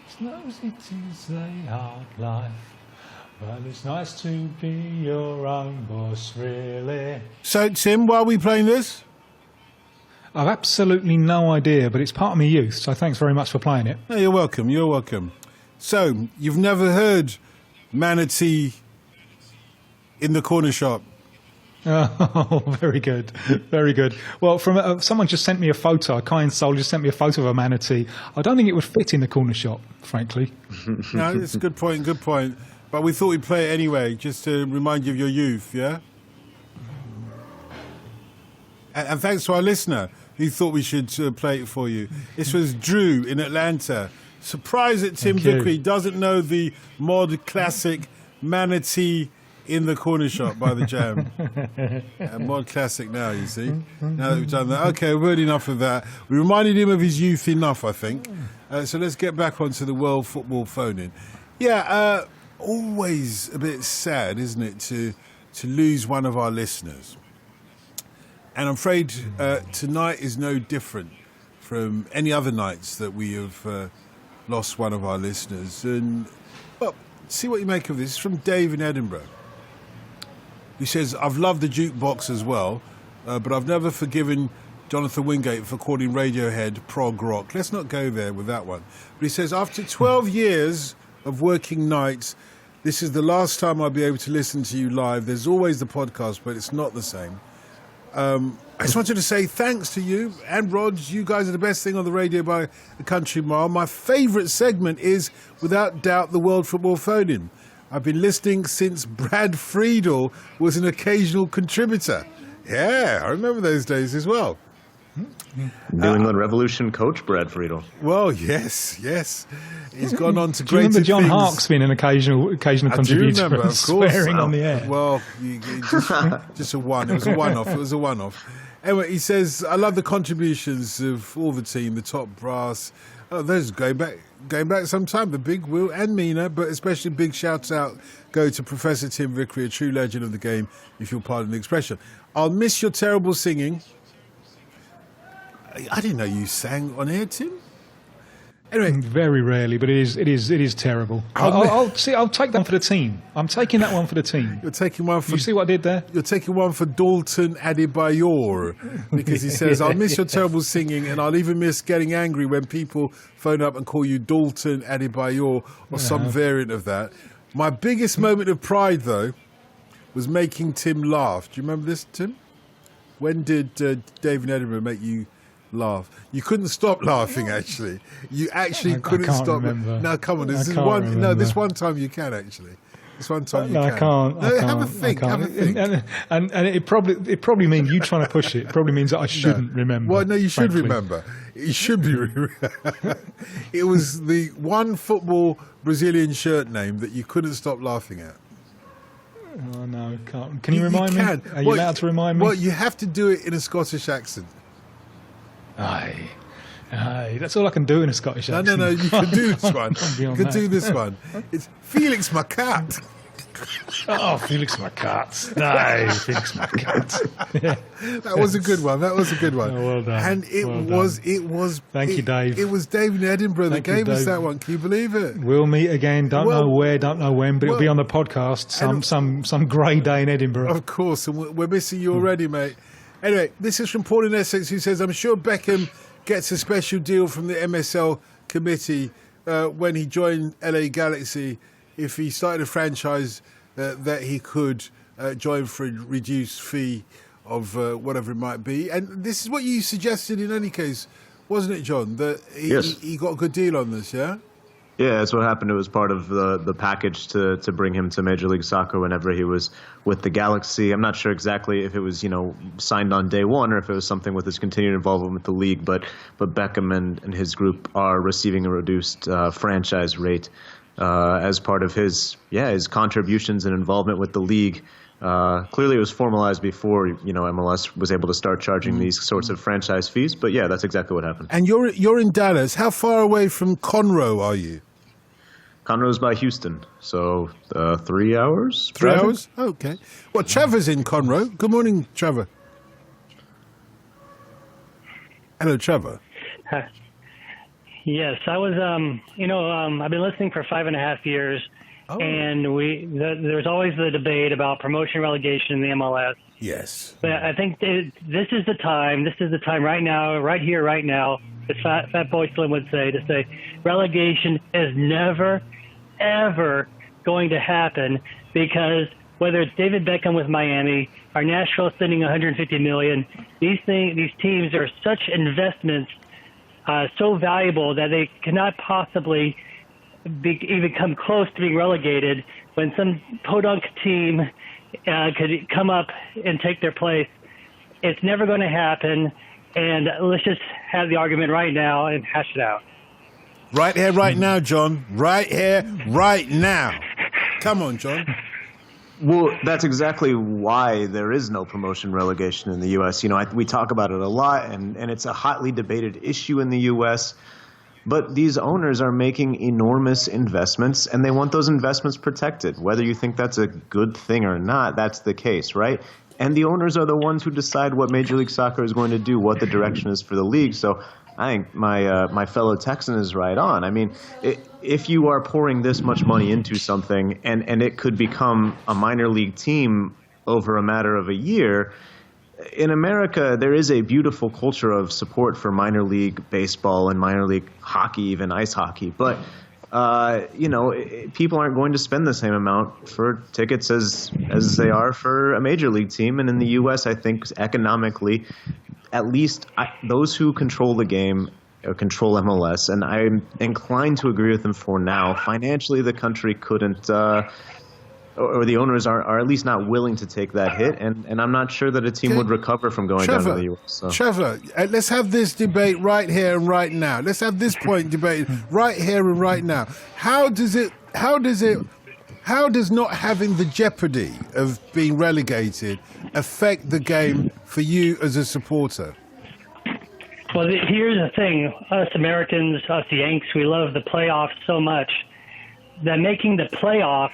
it's no easy to say hard life, but it's nice to be your own boss, really. So, Tim, why are we playing this? I've absolutely no idea, but it's part of my youth, so thanks very much for playing it. No, you're welcome. You're welcome. So, you've never heard Manatee in the corner shop? Oh, very good. Very good. Well, from someone just sent me a photo, a kind soul just sent me a photo of a manatee. I don't think it would fit in the corner shop, frankly. No, it's a good point, good point. But we thought we'd play it anyway, just to remind you of your youth, yeah? And thanks to our listener who thought we should play it for you. This was Drew in Atlanta. Surprised that Tim Vickery doesn't know the mod classic Manatee in the corner shop by the Jam. Mod classic now, you see. Now that we've done that. Okay, we've heard enough of that. We reminded him of his youth enough, I think. So let's get back onto the World Football phone-in. Yeah, always a bit sad, isn't it, to lose one of our listeners. And I'm afraid tonight is no different from any other nights that we have lost one of our listeners. And, well, see what you make of this. It's from Dave in Edinburgh. He says, I've loved the jukebox as well, but I've never forgiven Jonathan Wingate for calling Radiohead prog rock. Let's not go there with that one. But he says, after 12 years of working nights, this is the last time I'll be able to listen to you live. There's always the podcast, but it's not the same. I just wanted to say thanks to you and Rog. You guys are the best thing on the radio by a country mile. My favourite segment is, without doubt, the World Football Phone-In. I've been listening since Brad Friedel was an occasional contributor. Yeah, I remember those days as well. New England Revolution coach Brad Friedel. Well, yes. He's gone on to Do you greater remember John things. Hark's been an occasional contributor? I do remember, of course. Swearing on the air. Well, just a one. It was a one-off. Anyway, he says, I love the contributions of all the team, the top brass. Oh, those going back some time. The big Will and Mina, but especially big shouts out go to Professor Tim Vickery, a true legend of the game, if you'll pardon the expression. I'll miss your terrible singing. I didn't know you sang on air, Tim. Anyway, very rarely, but it is terrible. I'll take that one for the team. I'm taking that one for the team. You're taking one for. You see what I did there? You're taking one for Dalton Adebayor, because he says, "I'll miss your terrible singing, and I'll even miss getting angry when people phone up and call you Dalton Adebayor or some variant of that." My biggest moment of pride, though, was making Tim laugh. Do you remember this, Tim? When did David Edinburgh make you laugh? You couldn't stop laughing. Actually, you actually couldn't stop. Remember. No, come on. This one time you can actually. This one time you can. I can't. Have a think. And it probably means you trying to push it. Probably means that I shouldn't remember. Well, no, you should frankly. remember. It should be. It was the one football Brazilian shirt name that you couldn't stop laughing at. Oh no, can't. Can you remind me? Are you allowed to remind me? Well, you have to do it in a Scottish accent. Aye, that's all I can do in a Scottish accent. No, you can do this one. You can do this one. It's Felix my cat. Oh, Felix my cat. No, Felix my cat. Yeah. That was a good one. Oh, well done. And it was. Thank you, Dave. It was Dave in Edinburgh that gave us Dave. that one. Can you believe it? We'll meet again. Don't know where, don't know when, but it'll be on the podcast some grey day in Edinburgh. Of course, and we're missing you already, mate. Anyway, this is from Paul in Essex, who says, I'm sure Beckham gets a special deal from the MSL committee when he joined LA Galaxy if he started a franchise that he could join for a reduced fee of whatever it might be. And this is what you suggested in any case, wasn't it, John? That he got a good deal on this, yeah? Yeah, that's what happened. It was part of the package to bring him to Major League Soccer whenever he was with the Galaxy. I'm not sure exactly if it was, signed on day one or if it was something with his continued involvement with the league. But Beckham and his group are receiving a reduced franchise rate as part of his contributions and involvement with the league. Clearly, it was formalized before MLS was able to start charging these sorts of franchise fees. But yeah, that's exactly what happened. And you're in Dallas. How far away from Conroe are you? Conroe's by Houston, so 3 hours. 3 hours? Okay. Well, Trevor's in Conroe. Good morning, Trevor. Hello, Trevor. Yes, I was. I've been listening for 5.5 years, and there's always the debate about promotion, relegation in the MLS. Yes. But I think this is the time. This is the time right now, right here, right now. As Fat Boy Slim would say, to say relegation is never, ever going to happen, because whether it's David Beckham with Miami or Nashville sending $150 million, these teams are such investments. So valuable that they cannot possibly even come close to being relegated when some podunk team could come up and take their place. It's never going to happen, and let's just have the argument right now and hash it out. Right here, right now, John. Right here, right now. Come on, John. Well, that's exactly why there is no promotion relegation in the U.S. We talk about it a lot, and it's a hotly debated issue in the U.S., but these owners are making enormous investments, and they want those investments protected. Whether you think that's a good thing or not, that's the case, right? And the owners are the ones who decide what Major League Soccer is going to do, what the direction is for the league. So I think my fellow Texan is right on. I mean, if you are pouring this much money into something and it could become a minor league team over a matter of a year, in America, there is a beautiful culture of support for minor league baseball and minor league hockey, even ice hockey. But people aren't going to spend the same amount for tickets as they are for a major league team. And in the U.S., I think economically, at least those who control the game or control MLS, and I'm inclined to agree with them for now, financially the country couldn't or the owners are at least not willing to take that hit, and I'm not sure that a team would recover from going down to the U.S. So. Trevor, let's have this debate right here and right now. Let's have this point debate right here and right now. How does not having the jeopardy of being relegated affect the game for you as a supporter? Well, here's the thing. Us Americans, us Yanks, we love the playoffs so much that making the playoffs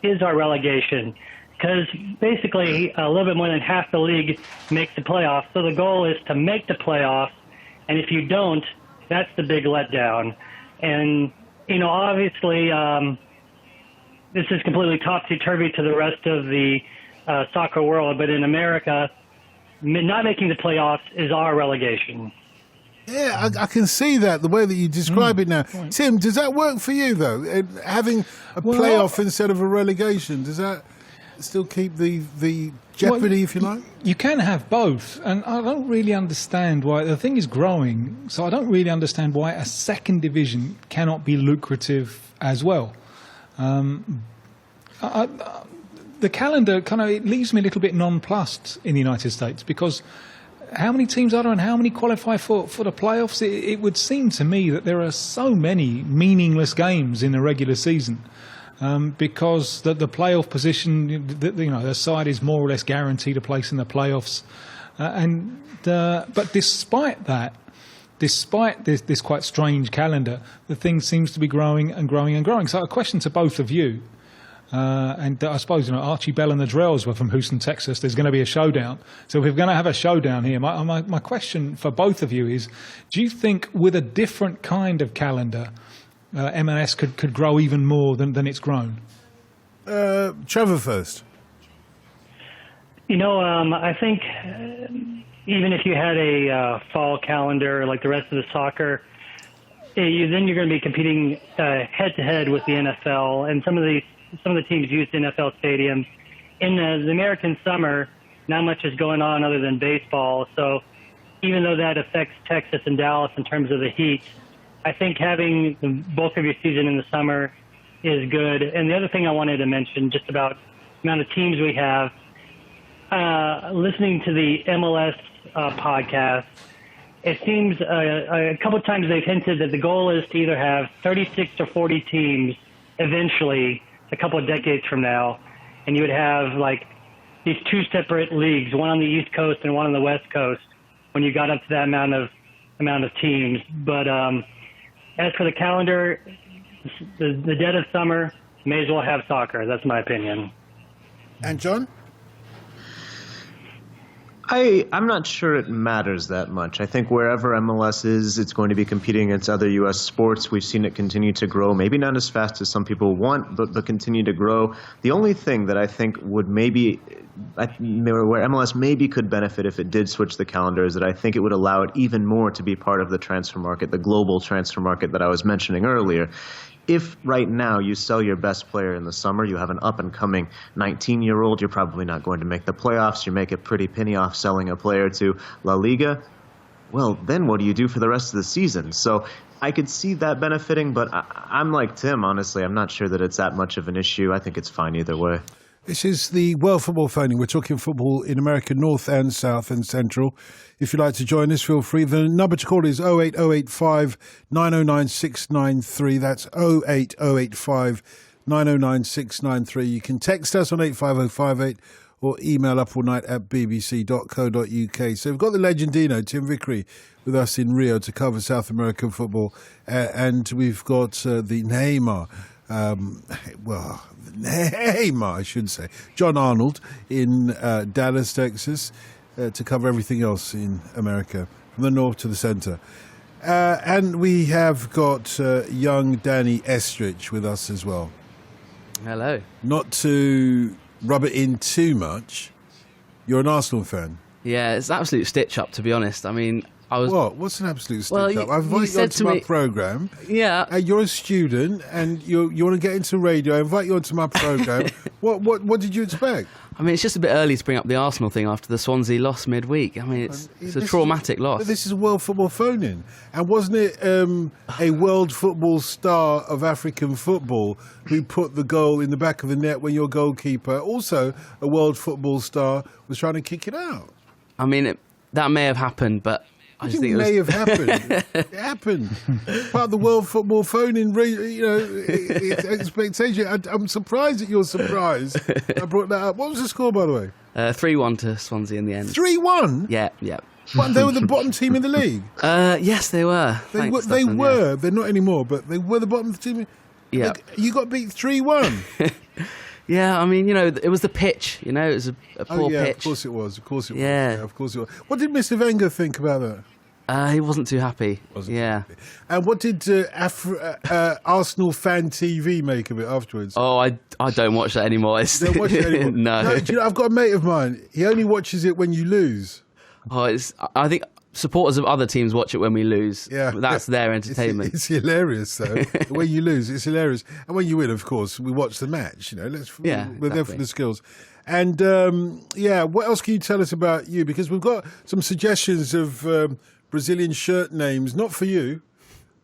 is our relegation, because basically a little bit more than half the league makes the playoffs. So the goal is to make the playoffs, and if you don't, that's the big letdown. And, obviously this is completely topsy-turvy to the rest of the soccer world, but in America, not making the playoffs is our relegation. Yeah, I can see that, the way that you describe it now. Tim, does that work for you, though? Having a playoff instead of a relegation, does that still keep the jeopardy, if you like? You can have both, and I don't really understand why. The thing is growing, so I don't really understand why a second division cannot be lucrative as well. The calendar it leaves me a little bit nonplussed in the United States, because how many teams are there and how many qualify for the playoffs? It would seem to me that there are so many meaningless games in the regular season, because the playoff position, the side is more or less guaranteed a place in the playoffs. But despite that, despite this quite strange calendar, the thing seems to be growing and growing and growing. So a question to both of you. And I suppose, Archie Bell and the Drells were from Houston, Texas. There's going to be a showdown. So if we're going to have a showdown here, my question for both of you is, do you think with a different kind of calendar, MLS could grow even more than it's grown? Trevor first. I think even if you had a fall calendar like the rest of the soccer, then you're going to be competing head-to-head with the NFL, and some of the teams use NFL stadiums. In the American summer, not much is going on other than baseball. So even though that affects Texas and Dallas in terms of the heat, I think having the bulk of your season in the summer is good. And the other thing I wanted to mention, just about the amount of teams we have, listening to the MLS podcast, it seems a couple of times they've hinted that the goal is to either have 36 or 40 teams eventually, a couple of decades from now, and you would have these two separate leagues, one on the East Coast and one on the West Coast, when you got up to that amount of teams. But as for the calendar, the dead of summer, may as well have soccer. That's my opinion. And John? I'm not sure it matters that much. I think wherever MLS is, it's going to be competing against other U.S. sports. We've seen it continue to grow, maybe not as fast as some people want, but continue to grow. The only thing that I think would where MLS maybe could benefit if it did switch the calendar is that I think it would allow it even more to be part of the transfer market, the global transfer market that I was mentioning earlier. If right now you sell your best player in the summer, you have an up-and-coming 19-year-old, you're probably not going to make the playoffs, you make a pretty penny off selling a player to La Liga, well, then what do you do for the rest of the season? So I could see that benefiting, but I'm like Tim, honestly. I'm not sure that it's that much of an issue. I think it's fine either way. This is the World Football Phoning. We're talking football in America, North and South and Central. If you'd like to join us, feel free. The number to call is 08085 909 693. That's 08085 909 693. You can text us on 85058 or email upallnight@bbc.co.uk. So we've got the Legendino, Tim Vickery, with us in Rio to cover South American football. And we've got the Neiighmar. Neiighmar, I should say. Jon Arnold in Dallas, Texas, to cover everything else in America, from the north to the centre. And we have got young Danny Estrich with us as well. Hello. Not to rub it in too much, you're an Arsenal fan. Yeah, it's an absolute stitch-up, to be honest. I mean, What? What's an absolute stick up? I invite you onto my program. Yeah. You're a student and you want to get into radio. I invite you onto my program. What did you expect? I mean, it's just a bit early to bring up the Arsenal thing after the Swansea loss midweek. I mean, it's a traumatic loss. This is a World Football phone-in. And wasn't it a world football star of African football who put the goal in the back of the net when your goalkeeper, also a world football star, was trying to kick it out? I mean, that may have happened, but I just think it have happened. It happened. Part of the World Football phone-in, expectation. I'm surprised that you're surprised. I brought that up. What was the score, by the way? 3-1 to Swansea in the end. 3-1? Yeah. What, they were the bottom team in the league? Yes, they were. They were. Yeah. They're not anymore, but they were the bottom team. Yeah. You got beat 3-1. Yeah, I mean, it was the pitch. It was a poor pitch. Of course it was. Yeah. Of course it was. What did Mr. Wenger think about that? He wasn't too happy. Happy. And what did Arsenal Fan TV make of it afterwards? Oh, I don't watch that anymore. You don't watch it anymore? No. Do you know, I've got a mate of mine. He only watches it when you lose. Oh, I think supporters of other teams watch it when we lose. Yeah. That's their entertainment. It's hilarious, though. When you lose, it's hilarious. And when you win, of course, we watch the match. We're there for the skills. And, what else can you tell us about you? Because we've got some suggestions of Brazilian shirt names, not for you,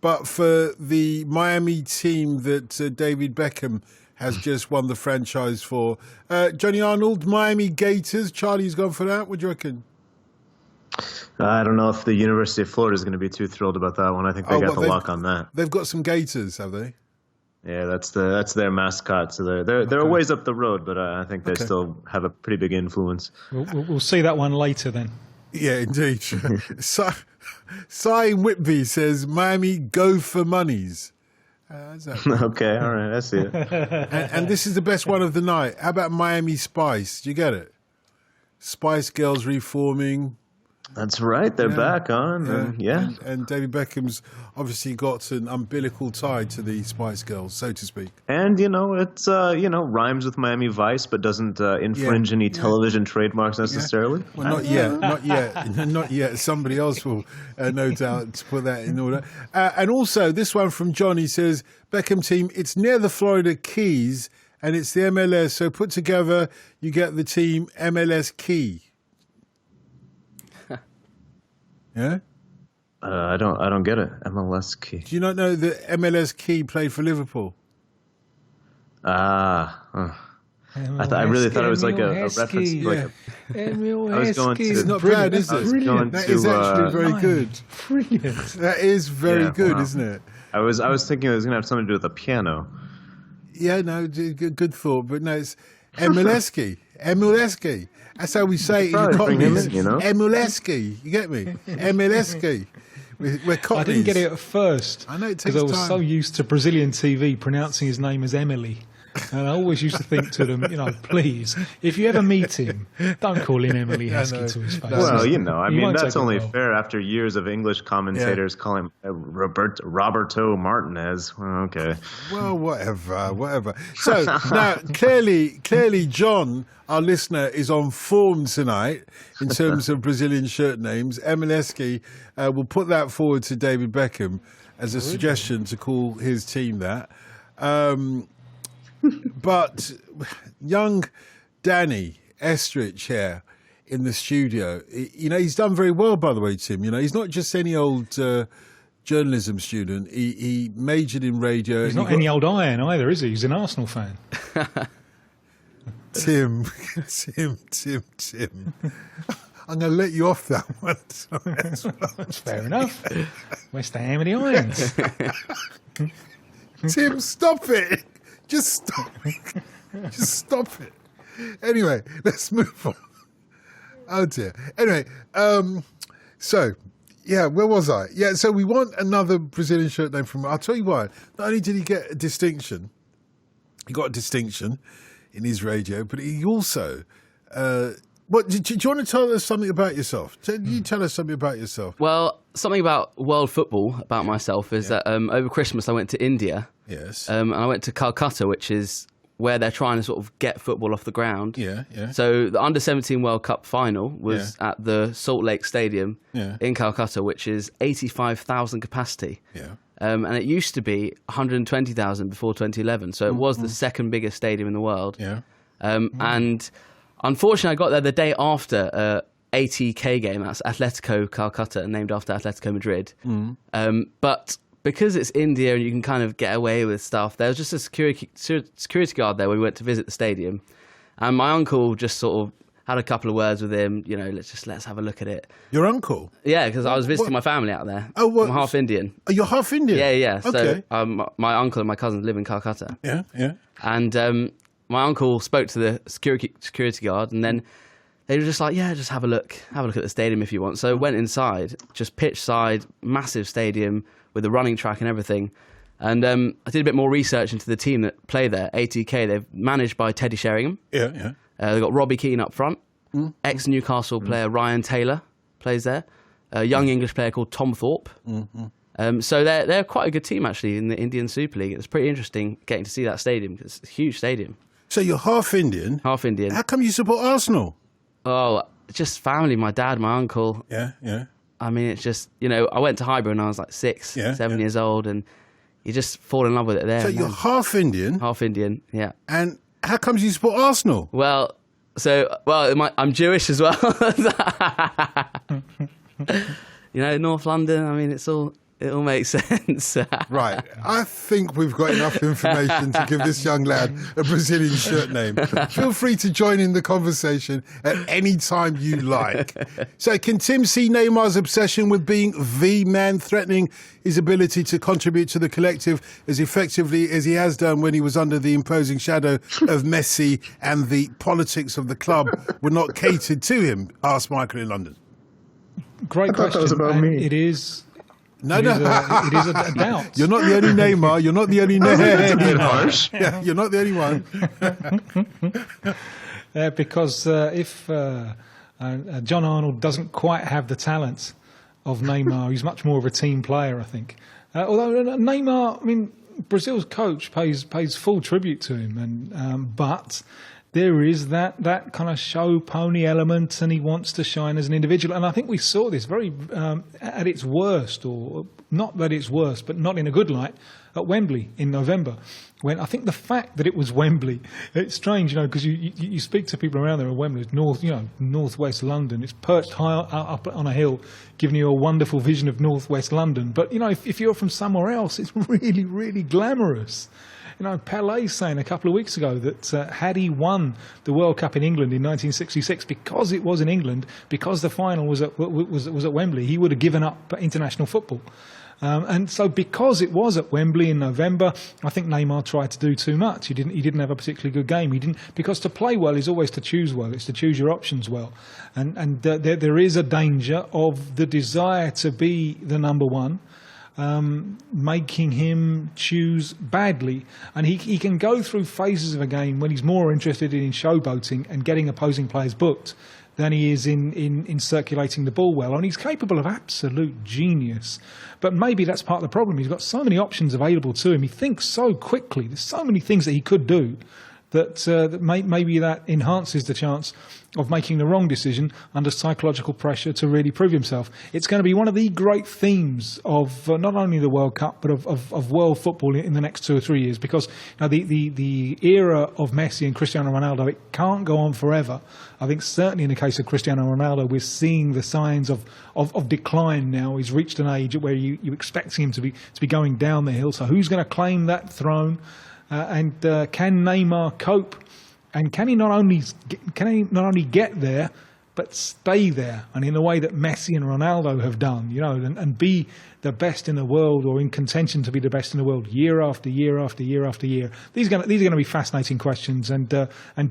but for the Miami team that David Beckham has just won the franchise for. Jon Arnold, Miami Gators. Charlie's gone for that. What do you reckon? I don't know if the University of Florida is going to be too thrilled about that one. I think they got the lock on that. They've got some Gators, have they? Yeah, that's their mascot. So they're a ways up the road, but I think they still have a pretty big influence. We'll see that one later then. Yeah, indeed. Cy Whitby says Miami go for monies. Okay, all right, I see it. And this is the best one of the night. How about Miami Spice? Do you get it? Spice Girls reforming. That's right. They're back on. And David Beckham's obviously got an umbilical tie to the Spice Girls, so to speak. And, it's, rhymes with Miami Vice, but doesn't infringe any television trademarks necessarily. Well, not yet. Somebody else will, no doubt, put that in order. And also, this one from John, he says, Beckham team, it's near the Florida Keys, and it's the MLS, so put together, you get the team MLS Key. Yeah? I don't get it. MLS Key. Do you not know that MLS Key played for Liverpool? I really thought it was like a reference to like I was going to. It's not bad, is it? That is actually very good. Brilliant. That is very good, isn't it? I was thinking it was going to have something to do with a piano. Yeah, no, good thought, but no, it's Emileski. Emileski. That's how we say it in Cockneys. Emileski. You get me? Emileski. We're Cockneys. I didn't get it at first. I know, it takes time. Because I was so used to Brazilian TV pronouncing his name as Emily. And I always used to think to them, please, if you ever meet him, don't call him Emily Heskey to his face. Well, I mean, that's only fair after years of English commentators calling him Roberto Martinez. Well, okay. Well, whatever. So, now, clearly, John, our listener, is on form tonight in terms of Brazilian shirt names. Emileski will put that forward to David Beckham as a suggestion to call his team that. But young Danny Estrich here in the studio, he's done very well, by the way, Tim. He's not just any old journalism student. He majored in radio. He's not any old iron either, is he? He's an Arsenal fan. Tim. I'm going to let you off that one. That's fair enough. West Ham and the Irons. Tim, stop it. Just stop it. Anyway, let's move on. Oh dear. Anyway, where was I? Yeah, so we want another Brazilian shirt name from. I'll tell you why. Not only did he get a distinction, he got a distinction in his radio, but he also. Do you want to tell us something about yourself? You tell us something about yourself. Well, something about world football about myself is that over Christmas I went to India. Yes. And I went to Calcutta, which is where they're trying to sort of get football off the ground. Yeah. So the Under-17 World Cup final was at the Salt Lake Stadium in Calcutta, which is 85,000 capacity. Yeah. And it used to be 120,000 before 2011. So it was the second biggest stadium in the world. Yeah. And unfortunately, I got there the day after a ATK game. That's Atletico Calcutta, named after Atletico Madrid. But because it's India and you can kind of get away with stuff, there was just a security guard there when we went to visit the stadium. And my uncle just sort of had a couple of words with him, let's have a look at it. Your uncle? Yeah, because I was visiting my family out there. Oh, what? I'm half Indian. Oh, you're half Indian? Yeah. Okay. So my uncle and my cousins live in Calcutta. Yeah. And my uncle spoke to the security guard, and then they were just like, just have a look at the stadium if you want. So went inside, just pitch side, massive stadium with a running track and everything. And I did a bit more research into the team that play there, ATK. They're managed by Teddy Sheringham. Yeah. They've got Robbie Keane up front. Ex-Newcastle player Ryan Taylor plays there. A young English player called Tom Thorpe. So they're quite a good team, actually, in the Indian Super League. It's pretty interesting getting to see that stadium. It's a huge stadium. So you're half Indian? Half Indian. How come you support Arsenal? Oh, just family. My dad, my uncle. Yeah. I mean, it's just, I went to Highbury when I was like 7 years old, and you just fall in love with it there. So you're half Indian? Half Indian, yeah. And how comes you support Arsenal? Well, I'm Jewish as well. North London, I mean, it all makes sense. Right. I think we've got enough information to give this young lad a Brazilian shirt name. Feel free to join in the conversation at any time you like. So can Tim see Neymar's obsession with being the man threatening his ability to contribute to the collective as effectively as he has done when he was under the imposing shadow of Messi and the politics of the club were not catered to him? Asked Michael in London. Great question. That was about me. It is. No. It is a doubt. You're not the only Neiiighmar. You're not the only Neiiighmar. Yeah, you're not the only one. Because if Jon Arnold doesn't quite have the talent of Neyiighmar, he's much more of a team player, I think. Although Neyiighmar, I mean, Brazil's coach pays full tribute to him, but there is that kind of show pony element, and he wants to shine as an individual. And I think we saw this very at its worst, or not that it's worst, but not in a good light, at Wembley in November. When I think the fact that it was Wembley, it's strange, because you speak to people around there at Wembley, northwest London. It's perched high up on a hill, giving you a wonderful vision of northwest London. But if you're from somewhere else, it's really, really glamorous. Pelé saying a couple of weeks ago that had he won the World Cup in England in 1966, because it was in England, because the final was at Wembley, he would have given up international football. And so because it was at Wembley in November, I think Neyiimar tried to do too much. He didn't have a particularly good game. Because to play well is always to choose well. It's to choose your options well. And there is a danger of the desire to be the number one, making him choose badly. And he can go through phases of a game when he's more interested in showboating and getting opposing players booked than he is in circulating the ball well. And he's capable of absolute genius. But maybe that's part of the problem. He's got so many options available to him. He thinks so quickly. There's so many things that he could do that maybe that enhances the chance of making the wrong decision under psychological pressure to really prove himself. It's going to be one of the great themes of not only the World Cup, but of world football in the next 2 or 3 years, because the era of Messi and Cristiano Ronaldo, it can't go on forever. I think certainly in the case of Cristiano Ronaldo, we're seeing the signs of decline now. He's reached an age where you expect him to be going down the hill. So who's going to claim that throne? And can Neyiimar cope? And can he not only get there, but stay there, and in the way that Messi and Ronaldo have done, and be the best in the world, or in contention to be the best in the world year after year after year after year? These are going to be fascinating questions, and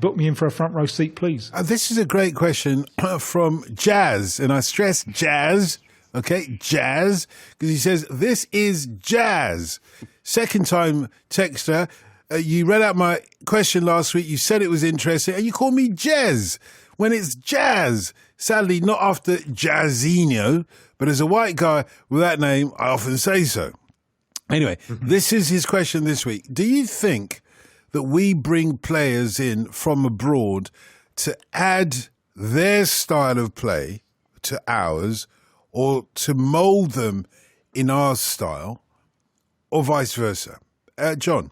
book me in for a front row seat, please. This is a great question from Jazz, and I stress Jazz. Okay, Jazz, because he says, this is Jazz. Second time texter. You read out my question last week. You said it was interesting, and you call me Jazz when it's Jazz. Sadly, not after Jazzinho, but as a white guy with that name, I often say so. Anyway, This is his question this week. Do you think that we bring players in from abroad to add their style of play to ours, or to mould them in our style, or vice versa? John?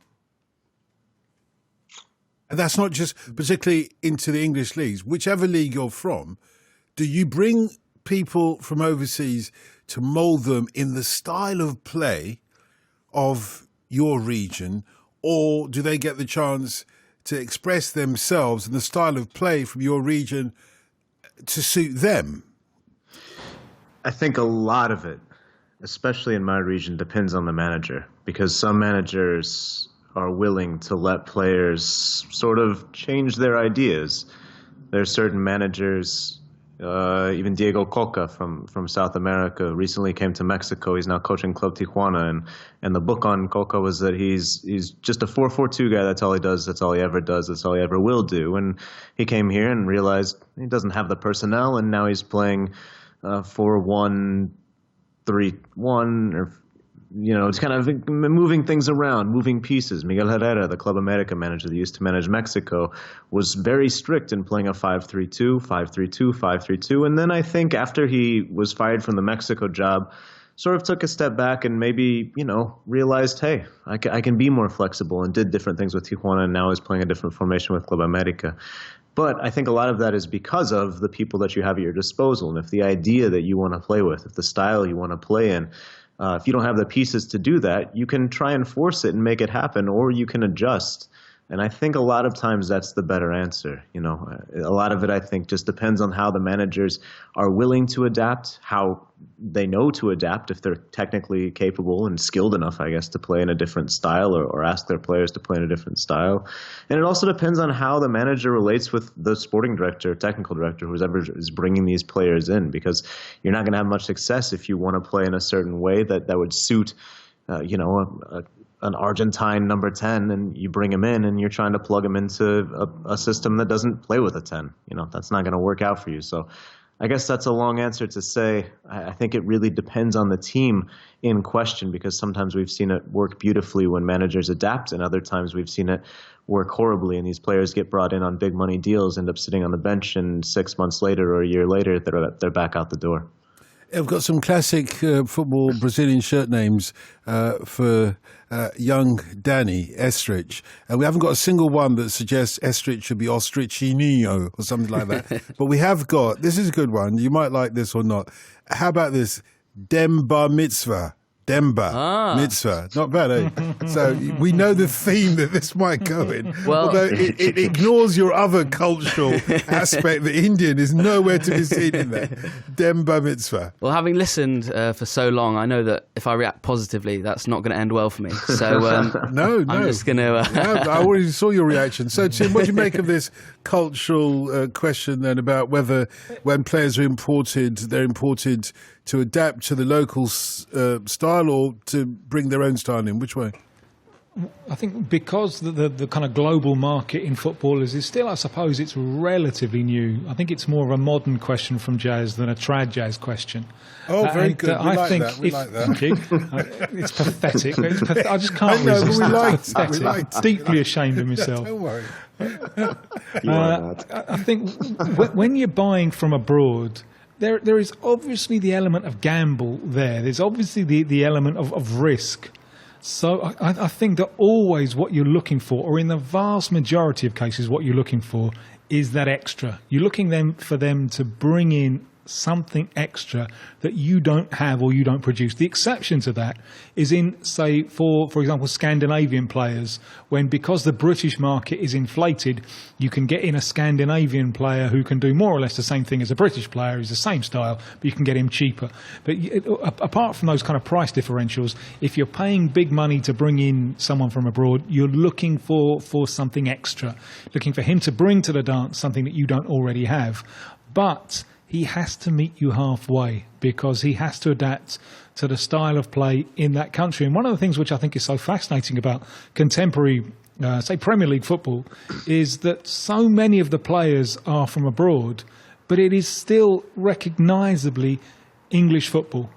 And that's not just particularly into the English leagues. Whichever league you're from, do you bring people from overseas to mould them in the style of play of your region, or do they get the chance to express themselves in the style of play from your region to suit them? I think a lot of it, especially in my region, depends on the manager, because some managers are willing to let players sort of change their ideas. There are certain managers, even Diego Coca from South America recently came to Mexico. He's now coaching Club Tijuana, and the book on Coca was that he's just a 4-4-2 guy. That's all he does. That's all he ever does. That's all he ever will do. And he came here and realized he doesn't have the personnel, and now he's playing 4-1-3-1, or it's kind of moving things around, moving pieces. Miguel Herrera, the Club America manager that used to manage Mexico, was very strict in playing a 5-3-2, 5-3-2, 5-3-2. And then I think after he was fired from the Mexico job, sort of took a step back and maybe, realized, hey, I can be more flexible, and did different things with Tijuana, and now is playing a different formation with Club America. But I think a lot of that is because of the people that you have at your disposal. And if the idea that you want to play with, if the style you want to play in, if you don't have the pieces to do that, you can try and force it and make it happen, or you can adjust. And I think a lot of times that's the better answer. A lot of it, I think, just depends on how the managers are willing to adapt, how they know to adapt, if they're technically capable and skilled enough, I guess, to play in a different style, or ask their players to play in a different style. And it also depends on how the manager relates with the sporting director, technical director, whoever is bringing these players in, because you're not going to have much success if you want to play in a certain way that would suit, an Argentine number 10, and you bring him in and you're trying to plug him into a system that doesn't play with a 10. That's not going to work out for you. So I guess that's a long answer to say I think it really depends on the team in question, because sometimes we've seen it work beautifully when managers adapt, and other times we've seen it work horribly, and these players get brought in on big money deals, end up sitting on the bench, and 6 months later or a year later, they're back out the door. I've got some classic football Brazilian shirt names for young Danny Estrich. And we haven't got a single one that suggests Estrich should be Ostrichinho or something like that. But we have got, this is a good one, you might like this or not. How about this? Demba Mitzvah. Demba Mitzvah. Not bad, eh? So we know the theme that this might go in. Well, although it ignores your other cultural aspect. The Indian is nowhere to be seen in there. Demba Mitzvah. Well, having listened for so long, I know that if I react positively, that's not going to end well for me. So no. I'm just going to... I already saw your reaction. So, Tim, what do you make of this cultural question then about whether when players are imported, they're imported to adapt to the local style or to bring their own style in? Which way? I think because the kind of global market in footballers is still, I suppose, it's relatively new. I think it's more of a modern question from Jazz than a trad Jazz question. Oh, very good. We like that. Thank you. It's pathetic. I just can't resist. We pathetic. liked it. Deeply ashamed of myself. Don't worry. I think when you're buying from abroad, there is obviously the element of gamble there. There's obviously the element of risk. So I think that always what you're looking for, or in the vast majority of cases what you're looking for, is that extra. You're looking for them to bring in something extra that you don't have or you don't produce. The exception to that is in, say, for example, Scandinavian players, when because the British market is inflated, you can get in a Scandinavian player who can do more or less the same thing as a British player, who's the same style, but you can get him cheaper. But apart from those kind of price differentials, if you're paying big money to bring in someone from abroad, you're looking for something extra, looking for him to bring to the dance something that you don't already have. But he has to meet you halfway, because he has to adapt to the style of play in that country. And one of the things which I think is so fascinating about contemporary, say, Premier League football, is that so many of the players are from abroad, but it is still recognisably English football.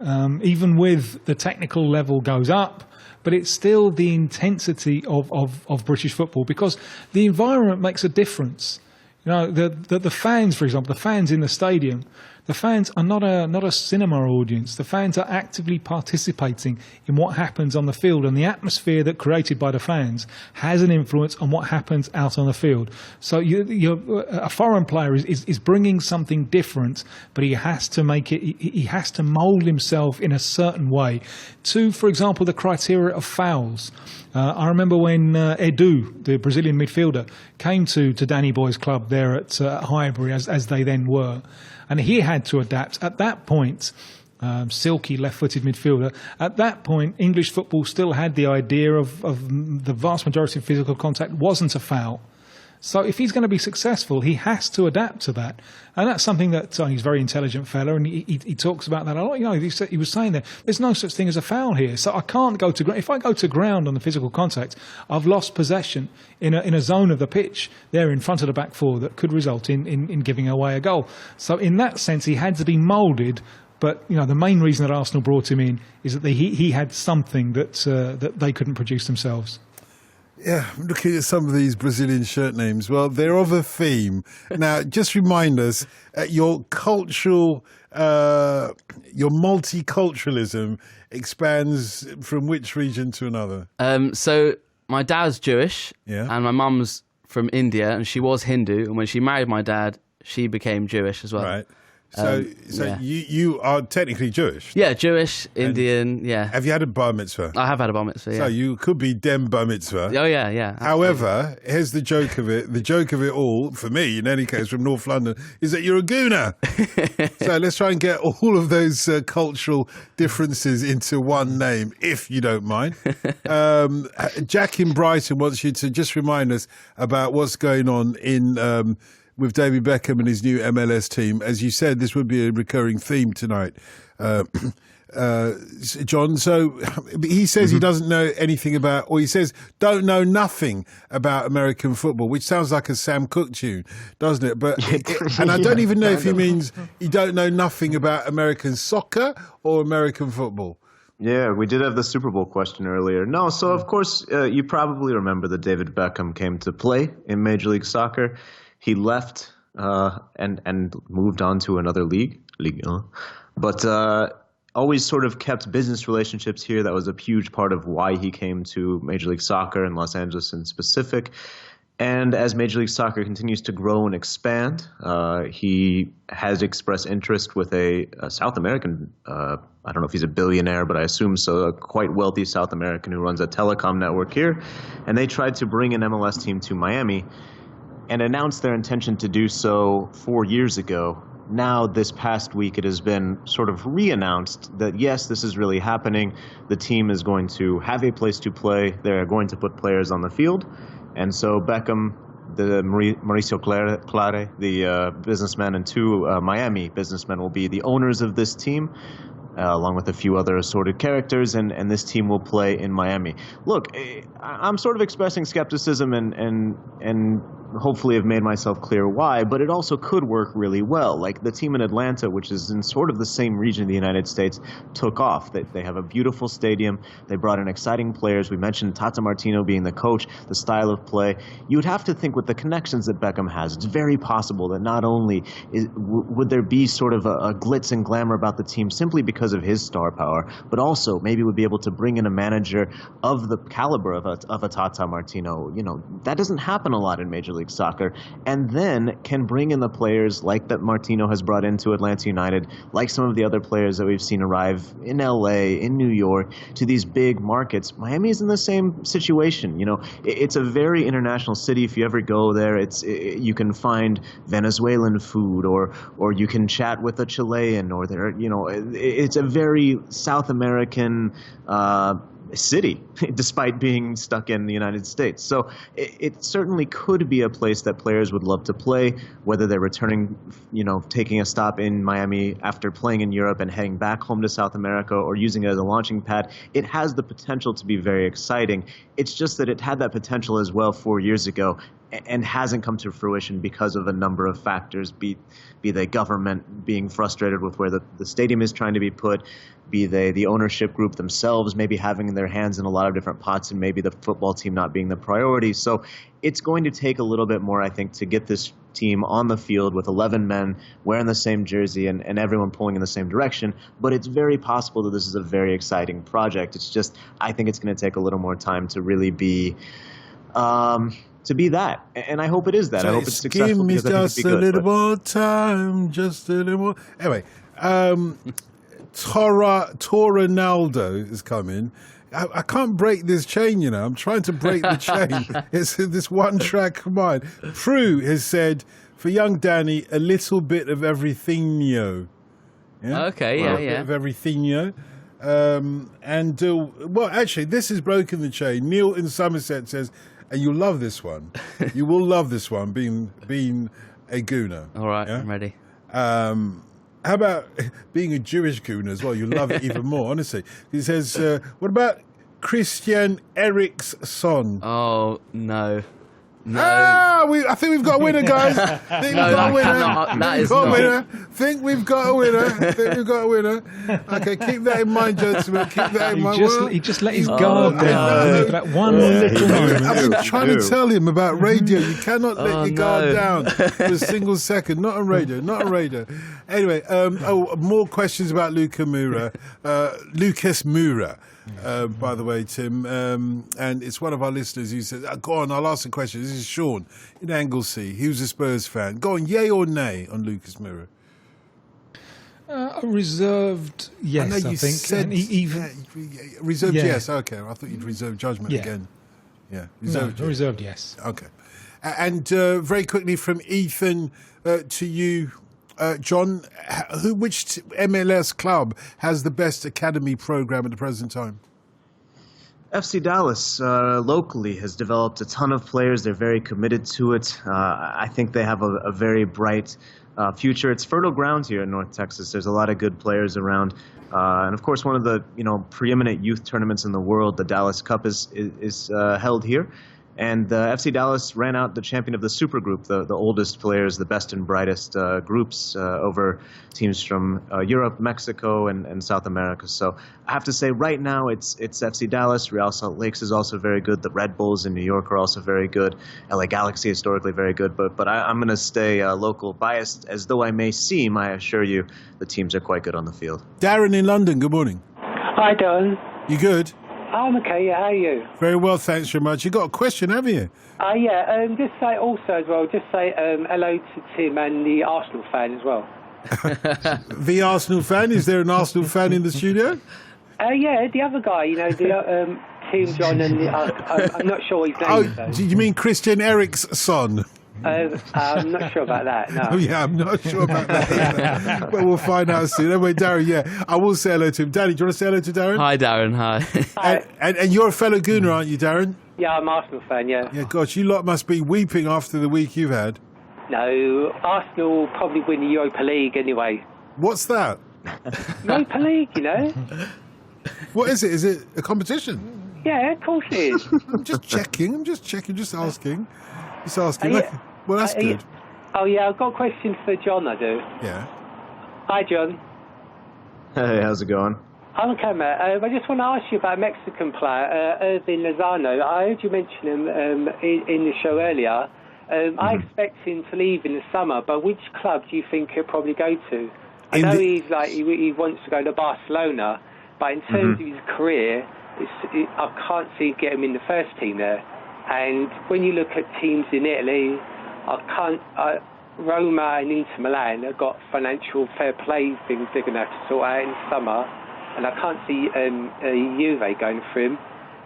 even with the technical level goes up, but it's still the intensity of British football, because the environment makes a difference. You know, the fans, for example, the fans in the stadium, the fans are not a cinema audience. The fans are actively participating in what happens on the field, and the atmosphere that created by the fans has an influence on what happens out on the field. So a foreign player is bringing something different, but he has to make it. He has to mould himself in a certain way to, for example, the criteria of fouls. I remember when Edu, the Brazilian midfielder, came to Danny Boy's club there at Highbury, as they then were, and he had to adapt. At that point, silky left-footed midfielder, at that point, English football still had the idea of the vast majority of physical contact wasn't a foul. So if he's going to be successful, he has to adapt to that. And that's something that he's a very intelligent fella, and he talks about that a lot. You know, he was saying that there's no such thing as a foul here. So I can't go to ground. If I go to ground on the physical contact, I've lost possession in a zone of the pitch there in front of the back four that could result in giving away a goal. So in that sense, he had to be moulded. But you know, the main reason that Arsenal brought him in is that he had something that they couldn't produce themselves. Yeah, I'm looking at some of these Brazilian shirt names. Well, they're of a theme. Now, just remind us, your multiculturalism expands from which region to another? So my dad's Jewish, Yeah. and my mum's from India, and she was Hindu. And when she married my dad, she became Jewish as well. Right. So yeah. you are technically Jewish. Yeah, Jewish, Indian, yeah. Have you had a bar mitzvah? I have had a bar mitzvah, yeah. So you could be dem bar mitzvah. Oh, yeah, yeah. Absolutely. However, here's the joke of it. The joke of it all, for me, in any case, from North London, is that you're a gooner. So let's try and get all of those cultural differences into one name, if you don't mind. Jack in Brighton wants you to just remind us about what's going on in with David Beckham and his new MLS team. As you said, this would be a recurring theme tonight. John, so he says he doesn't know anything about, or he says don't know nothing about American football, which sounds like a Sam Cooke tune, doesn't it? But and I don't even know if he means he don't know nothing about American soccer or American football. Yeah, we did have the Super Bowl question earlier. No, so of course you probably remember that David Beckham came to play in Major League Soccer. He left and moved on to another league, Ligue 1. But always sort of kept business relationships here. That was a huge part of why he came to Major League Soccer in Los Angeles in specific. And as Major League Soccer continues to grow and expand, he has expressed interest with a South American, I don't know if he's a billionaire, but I assume so, a quite wealthy South American who runs a telecom network here. And they tried to bring an MLS team to Miami and announced their intention to do so 4 years ago. Now, this past week, it has been sort of re-announced that, yes, this is really happening. The team is going to have a place to play. They're going to put players on the field. And so Beckham, the Mauricio Clare, the businessman, and two Miami businessmen will be the owners of this team, along with a few other assorted characters, and this team will play in Miami. Look, I'm sort of expressing skepticism and hopefully have made myself clear why, but it also could work really well. Like the team in Atlanta, which is in sort of the same region of the United States, took off. They have a beautiful stadium. They brought in exciting players. We mentioned Tata Martino being the coach, the style of play. You would have to think with the connections that Beckham has, it's very possible that not only would there be sort of a glitz and glamour about the team simply because of his star power, but also maybe would be able to bring in a manager of the caliber of a Tata Martino. You know, that doesn't happen a lot in Major League Soccer, and then can bring in the players like that Martino has brought into Atlanta United, like some of the other players that we've seen arrive in LA, in New York, to these big markets. Miami is in the same situation. You know, it's a very international city. If you ever go there, you can find Venezuelan food, or you can chat with a Chilean, or it's a very South American city, despite being stuck in the United States. So it certainly could be a place that players would love to play, whether they're returning, taking a stop in Miami after playing in Europe and heading back home to South America, or using it as a launching pad. It has the potential to be very exciting. It's just that it had that potential as well 4 years ago. and hasn't come to fruition because of a number of factors, be they government being frustrated with where the stadium is trying to be put, be they the ownership group themselves maybe having their hands in a lot of different pots, and maybe the football team not being the priority. So it's going to take a little bit more, I think, to get this team on the field with 11 men wearing the same jersey and everyone pulling in the same direction. But it's very possible that this is a very exciting project. It's just, I think it's going to take a little more time to really be that. And I hope it is that. I hope it's successful. Give me because I think just it'd be a good, little but- more time, just a little more. Anyway, Ronaldo is coming. I can't break this chain, you know. I'm trying to break the chain. It's this one-track mind. Prue has said, for young Danny, a little bit of everything-yo. Yeah? Okay, A yeah, bit yeah. of everything-yo. Well, actually, this has broken the chain. Neil in Somerset says, and you'll love this one. You will love this one, being a Gooner. All right, yeah? I'm ready. How about being a Jewish Gooner as well? You'll love it even more, honestly. He says, what about Christian Eriksson? Oh, no. No. I think we've got a winner, guys. Think we've got a winner. Think we've got a winner. Okay, keep that in mind, gentlemen. Keep that in mind. He just let his guard down. That one little moment. I've been trying to tell him about radio. You cannot let your guard down for a single second. Not on radio. Anyway, more questions about Lucas Moura. By the way, Tim, and it's one of our listeners who said, go on, I'll ask the question. This is Sean in Anglesey. He was a Spurs fan. Go on, yay or nay on Lucas Moura? Reserved yes, I think. Said, reserved Yeah. yes, okay. I thought you'd reserve judgment again. Yeah, reserved yes. Okay. And very quickly from Ethan to you, John, which MLS club has the best academy program at the present time? FC Dallas locally has developed a ton of players. They're very committed to it. I think they have a very bright future. It's fertile ground here in North Texas. There's a lot of good players around. And of course, one of the preeminent youth tournaments in the world, the Dallas Cup, is held here. And FC Dallas ran out the champion of the Super Group, the oldest players, the best and brightest groups over teams from Europe, Mexico, and South America. So I have to say right now it's FC Dallas. Real Salt Lakes is also very good. The Red Bulls in New York are also very good. LA Galaxy historically very good. But I'm going to stay local biased. As though I may seem, I assure you the teams are quite good on the field. Darren in London, good morning. Hi, Don. You good? I'm okay, yeah, how are you? Very well, thanks very much. You got a question, haven't you? Just say also as well, hello to Tim and the Arsenal fan as well. The Arsenal fan? Is there an Arsenal fan in the studio? Yeah, the other guy, the Tim, John, and I'm not sure his name. Do you mean Christian Eriksson? I'm not sure about that, no. Oh, yeah, I'm not sure about that either. But we'll find out soon. Anyway, Darren, yeah, I will say hello to him. Danny, do you want to say hello to Darren? Hi, Darren. Hi. And you're a fellow Gooner, aren't you, Darren? Yeah, I'm an Arsenal fan, yeah. Yeah, gosh, you lot must be weeping after the week you've had. No, Arsenal will probably win the Europa League anyway. What's that? Europa League, What is it? Is it a competition? Yeah, of course it is. I'm just checking, just asking. Well, that's good. Oh, yeah, I've got a question for John, I do. Yeah. Hi, John. Hey, how's it going? I'm okay, mate. I just want to ask you about a Mexican player, Irving Lozano. I heard you mention him in the show earlier. I expect him to leave in the summer, but which club do you think he'll probably go to? I know he wants to go to Barcelona, but in terms of his career, I can't see get him in the first team there. And when you look at teams in Italy, Roma and Inter Milan have got financial fair play things they're going to have to sort out in the summer, and I can't see Juve going for him.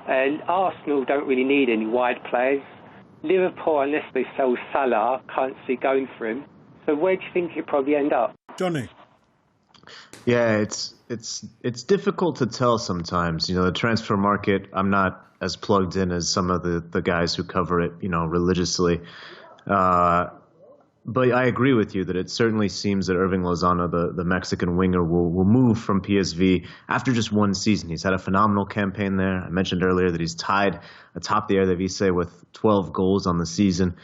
And Arsenal don't really need any wide players. Liverpool, unless they sell Salah, can't see going for him. So where do you think he'll probably end up? Johnny. Yeah, it's difficult to tell sometimes. The transfer market, I'm not as plugged in as some of the guys who cover it, religiously. But I agree with you that it certainly seems that Irving Lozano, the Mexican winger, will move from PSV after just one season. He's had a phenomenal campaign there. I mentioned earlier that he's tied atop the Eredivisie with 12 goals on the season.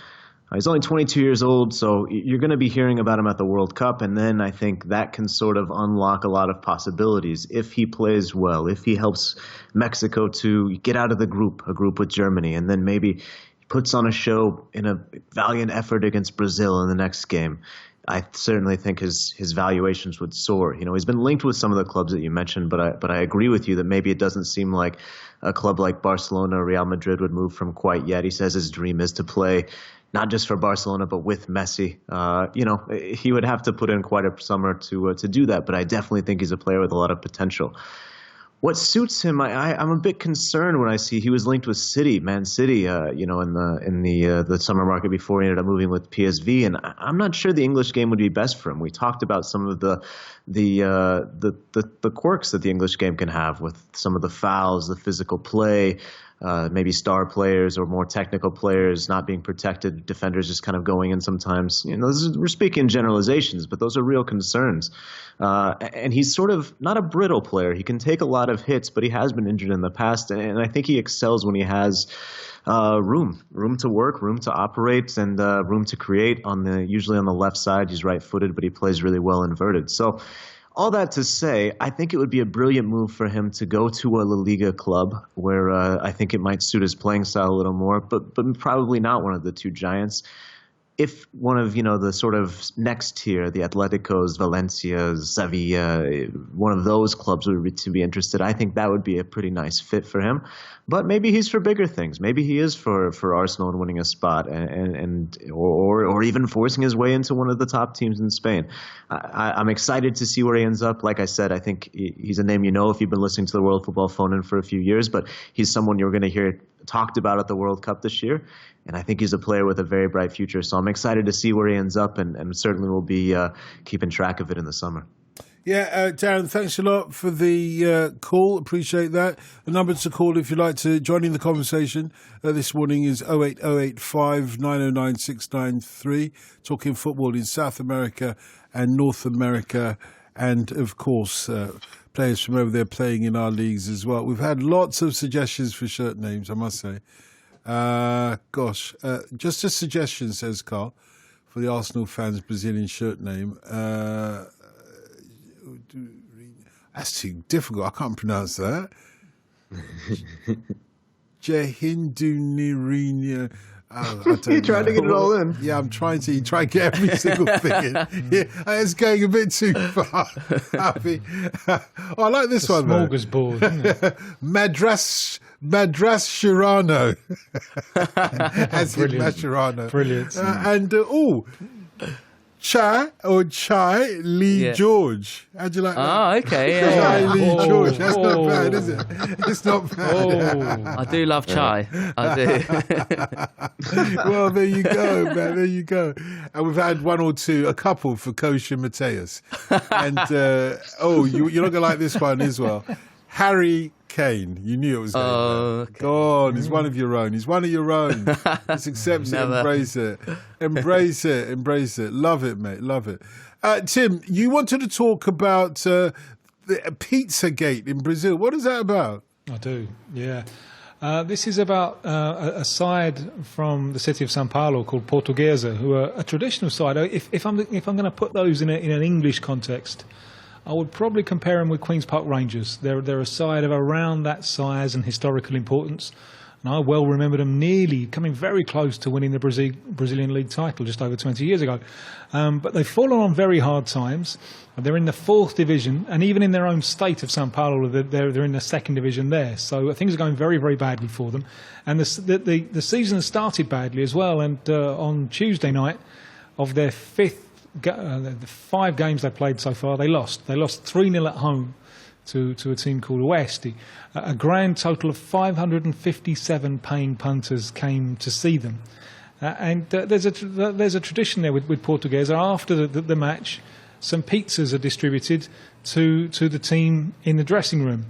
He's only 22 years old, so you're going to be hearing about him at the World Cup, and then I think that can sort of unlock a lot of possibilities. If he plays well, if he helps Mexico to get out of a group with Germany, and then maybe puts on a show in a valiant effort against Brazil in the next game, I certainly think his valuations would soar. You know, he's been linked with some of the clubs that you mentioned, but I agree with you that maybe it doesn't seem like a club like Barcelona or Real Madrid would move from quite yet. He says his dream is to play not just for Barcelona, but with Messi. You know, he would have to put in quite a summer to do that, but I definitely think he's a player with a lot of potential. What suits him, I'm a bit concerned when I see he was linked with Man City, you know, in the summer market before he ended up moving with PSV, and I'm not sure the English game would be best for him. We talked about some of the quirks that the English game can have with some of the fouls, the physical play. Maybe star players or more technical players not being protected, defenders just kind of going in sometimes. You know, we're speaking generalizations, but those are real concerns. And he's sort of not a brittle player. He can take a lot of hits, but he has been injured in the past. And I think he excels when he has room to work, room to operate, and room to create. Usually on the left side, he's right-footed, but he plays really well inverted. So all that to say, I think it would be a brilliant move for him to go to a La Liga club where I think it might suit his playing style a little more, but probably not one of the two giants. If one of, you know, the sort of next tier, the Atleticos, Valencias, Sevilla, one of those clubs would be interested, I think that would be a pretty nice fit for him. But maybe he's for bigger things. Maybe he is for Arsenal and winning a spot, or even forcing his way into one of the top teams in Spain. I'm excited to see where he ends up. Like I said, I think he's a name you know if you've been listening to the World Football Phone-In for a few years, but he's someone you're going to hear talked about at the World Cup this year. And I think he's a player with a very bright future. So I'm excited to see where he ends up, and certainly will be keeping track of it in the summer. Yeah, Darren, thanks a lot for the call. Appreciate that. The number to call if you'd like to join in the conversation this morning is 08085 909 693. Talking football in South America and North America, and of course players from over there playing in our leagues as well. We've had lots of suggestions for shirt names, I must say. Just a suggestion, says Carl, for the Arsenal fans' Brazilian shirt name. That's too difficult. I can't pronounce that. Jehindu Neiiighmar. You're trying to get it all in. Yeah, I'm trying to get every single thing in. Yeah, it's going a bit too far. Happy. I like this one, though. Smorgasbord, isn't it? Madras Shirano. As in Brilliant. Mascherano. Brilliant. Chai Lee George. How'd you like that? Oh, okay. Yeah. Chai Lee George. That's not Oh. bad, is it? It's not bad. I do love chai. I do. Well, there you go, man. There you go. And we've had one or two, a couple for Kosha Mateus. And, you're not going to like this one as well. Harry Kane. You knew it was going Okay. God, he's one of your own. He's one of your own. Just accept it, Never. embrace it. Embrace it. Love it, mate. Love it. Tim, you wanted to talk about the Pizzagate in Brazil. What is that about? I do, yeah. This is about a side from the city of São Paulo called Portuguesa, who are a traditional side. If I'm going to put those in an English context, I would probably compare them with Queen's Park Rangers. They're a side of around that size and historical importance. And I well remember them nearly coming very close to winning the Brazilian League title just over 20 years ago. But they've fallen on very hard times. They're in the 4th division, and even in their own state of São Paulo, they're in the 2nd division there. So things are going very, very badly for them. And the season has started badly as well. And on Tuesday night of their the 5 games they played so far, they lost. They lost 3-0 at home to a team called Oeste. A grand total of 557 paying punters came to see them. And there's a tradition there with Portuguesa. After the match, some pizzas are distributed to the team in the dressing room.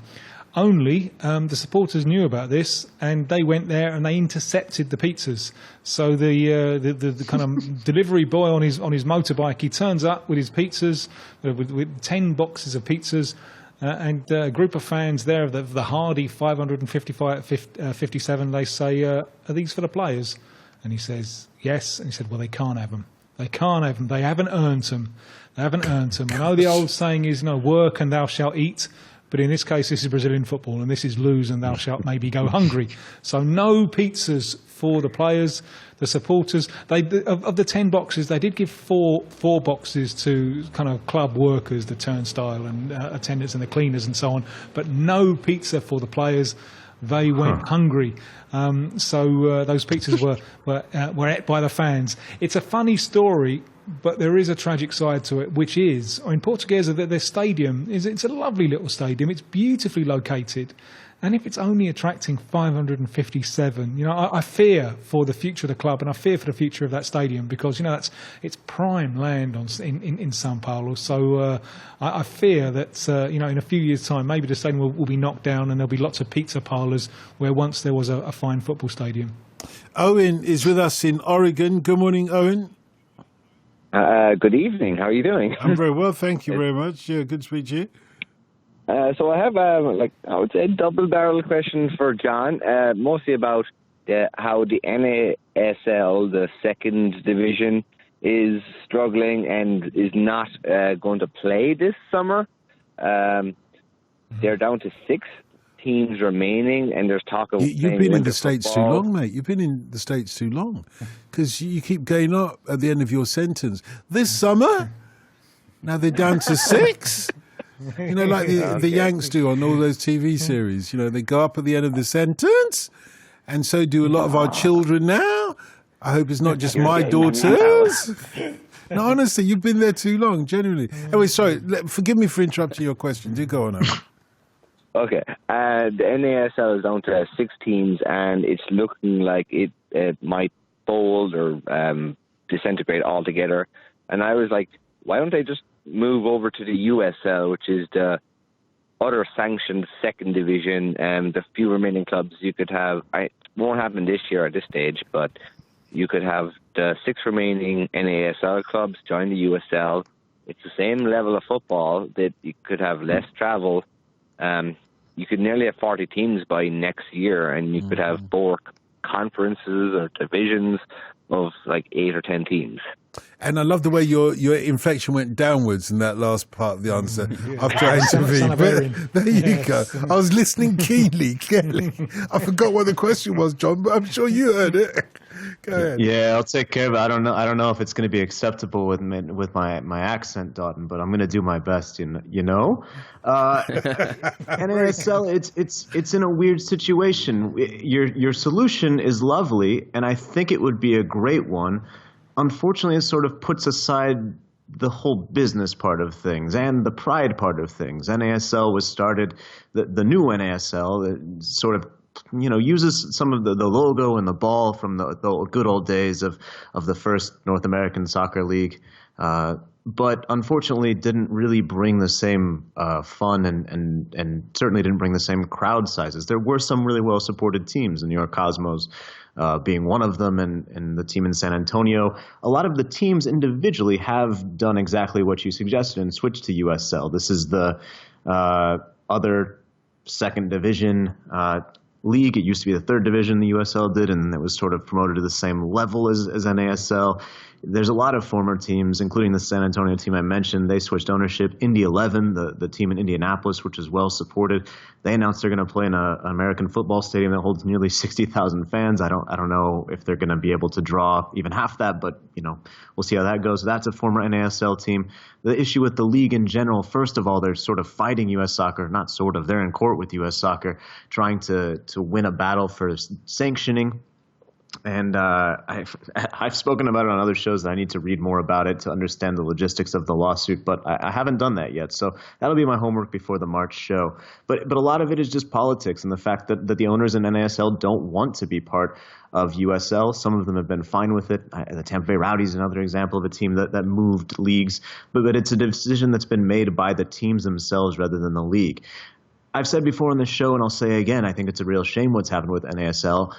Only the supporters knew about this, and they went there and they intercepted the pizzas. So the kind of delivery boy on his motorbike, he turns up with his pizzas, with 10 boxes of pizzas, and a group of fans there of the hardy 557. They say, "Are these for the players?" And he says, "Yes." And he said, "Well, they can't have them. They can't have them. They haven't earned them. They haven't earned them." I know the old saying is, work and thou shalt eat. But in this case, this is Brazilian football, and this is lose and thou shalt maybe go hungry. So no pizzas for the players, the supporters. Of the 10 boxes, they did give four boxes to kind of club workers, the turnstile and attendants and the cleaners and so on. But no pizza for the players. They went hungry. So those pizzas were ate by the fans. It's a funny story, but there is a tragic side to it, which is, in Portuguesa, their stadium, it's a lovely little stadium. It's beautifully located. And if it's only attracting 557, I fear for the future of the club, and I fear for the future of that stadium because, it's prime land in São Paulo. So I fear that, in a few years' time, maybe the stadium will be knocked down and there'll be lots of pizza parlours where once there was a fine football stadium. Owen is with us in Oregon. Good morning, Owen. Good evening. How are you doing? I'm very well, thank you very much. Yeah, good to speak to you. So I have, I would say, double-barrel question for John, mostly about how the NASL, the second division, is struggling and is not going to play this summer. They're down to 6 teams remaining, and there's talk of you've been in the States too long, mate. You've been in the States too long because you keep going up at the end of your sentence. This summer, now they're down to 6. Like the Yanks do on all those TV series. They go up at the end of the sentence, and so do a lot of our children now. I hope it's not just my daughters. No, honestly, you've been there too long, genuinely. Anyway, sorry, forgive me for interrupting your question. Do go on, Owen. Okay. The NASL is down to 6 teams, and it's looking like it might fold or disintegrate altogether. And I was like, why don't they just move over to the USL, which is the other sanctioned second division, and the few remaining clubs you could have. It won't happen this year at this stage, but you could have the 6 remaining NASL clubs join the USL. It's the same level of football that you could have less travel. You could nearly have 40 teams by next year, and you could have 4 conferences or divisions of like 8 or 10 teams. And I love the way your inflection went downwards in that last part of the answer after I intervened. There you go. I was listening keenly. I forgot what the question was, John, but I'm sure you heard it. Go ahead. Yeah, I'll take care of it. I don't know if it's going to be acceptable with my accent, Dalton, but I'm going to do my best. NASL, it's in a weird situation. Your solution is lovely, and I think it would be a great one. Unfortunately, it sort of puts aside the whole business part of things and the pride part of things. NASL was started, the new NASL, that sort of uses some of the logo and the ball from the good old days of the first North American Soccer League, but unfortunately didn't really bring the same fun and certainly didn't bring the same crowd sizes. There were some really well-supported teams, the New York Cosmos being one of them, and the team in San Antonio. A lot of the teams individually have done exactly what you suggested and switched to USL. This is the other second division league. It used to be the third division the USL did, and it was sort of promoted to the same level as NASL. There's a lot of former teams, including the San Antonio team I mentioned. They switched ownership. Indy 11, the team in Indianapolis, which is well supported, they announced they're going to play in an American football stadium that holds nearly 60,000 fans. I don't know if they're going to be able to draw even half that, but we'll see how that goes. That's a former NASL team. The issue with the league in general, first of all, they're sort of fighting U.S. Soccer, not sort of. They're in court with U.S. Soccer, trying to win a battle for sanctioning. And I've spoken about it on other shows, and I need to read more about it to understand the logistics of the lawsuit, but I haven't done that yet. So that'll be my homework before the March show. But a lot of it is just politics and the fact that the owners in NASL don't want to be part of USL. Some of them have been fine with it. The Tampa Bay Rowdies is another example of a team that moved leagues, but it's a decision that's been made by the teams themselves rather than the league. I've said before on the show, and I'll say again, I think it's a real shame what's happened with NASL.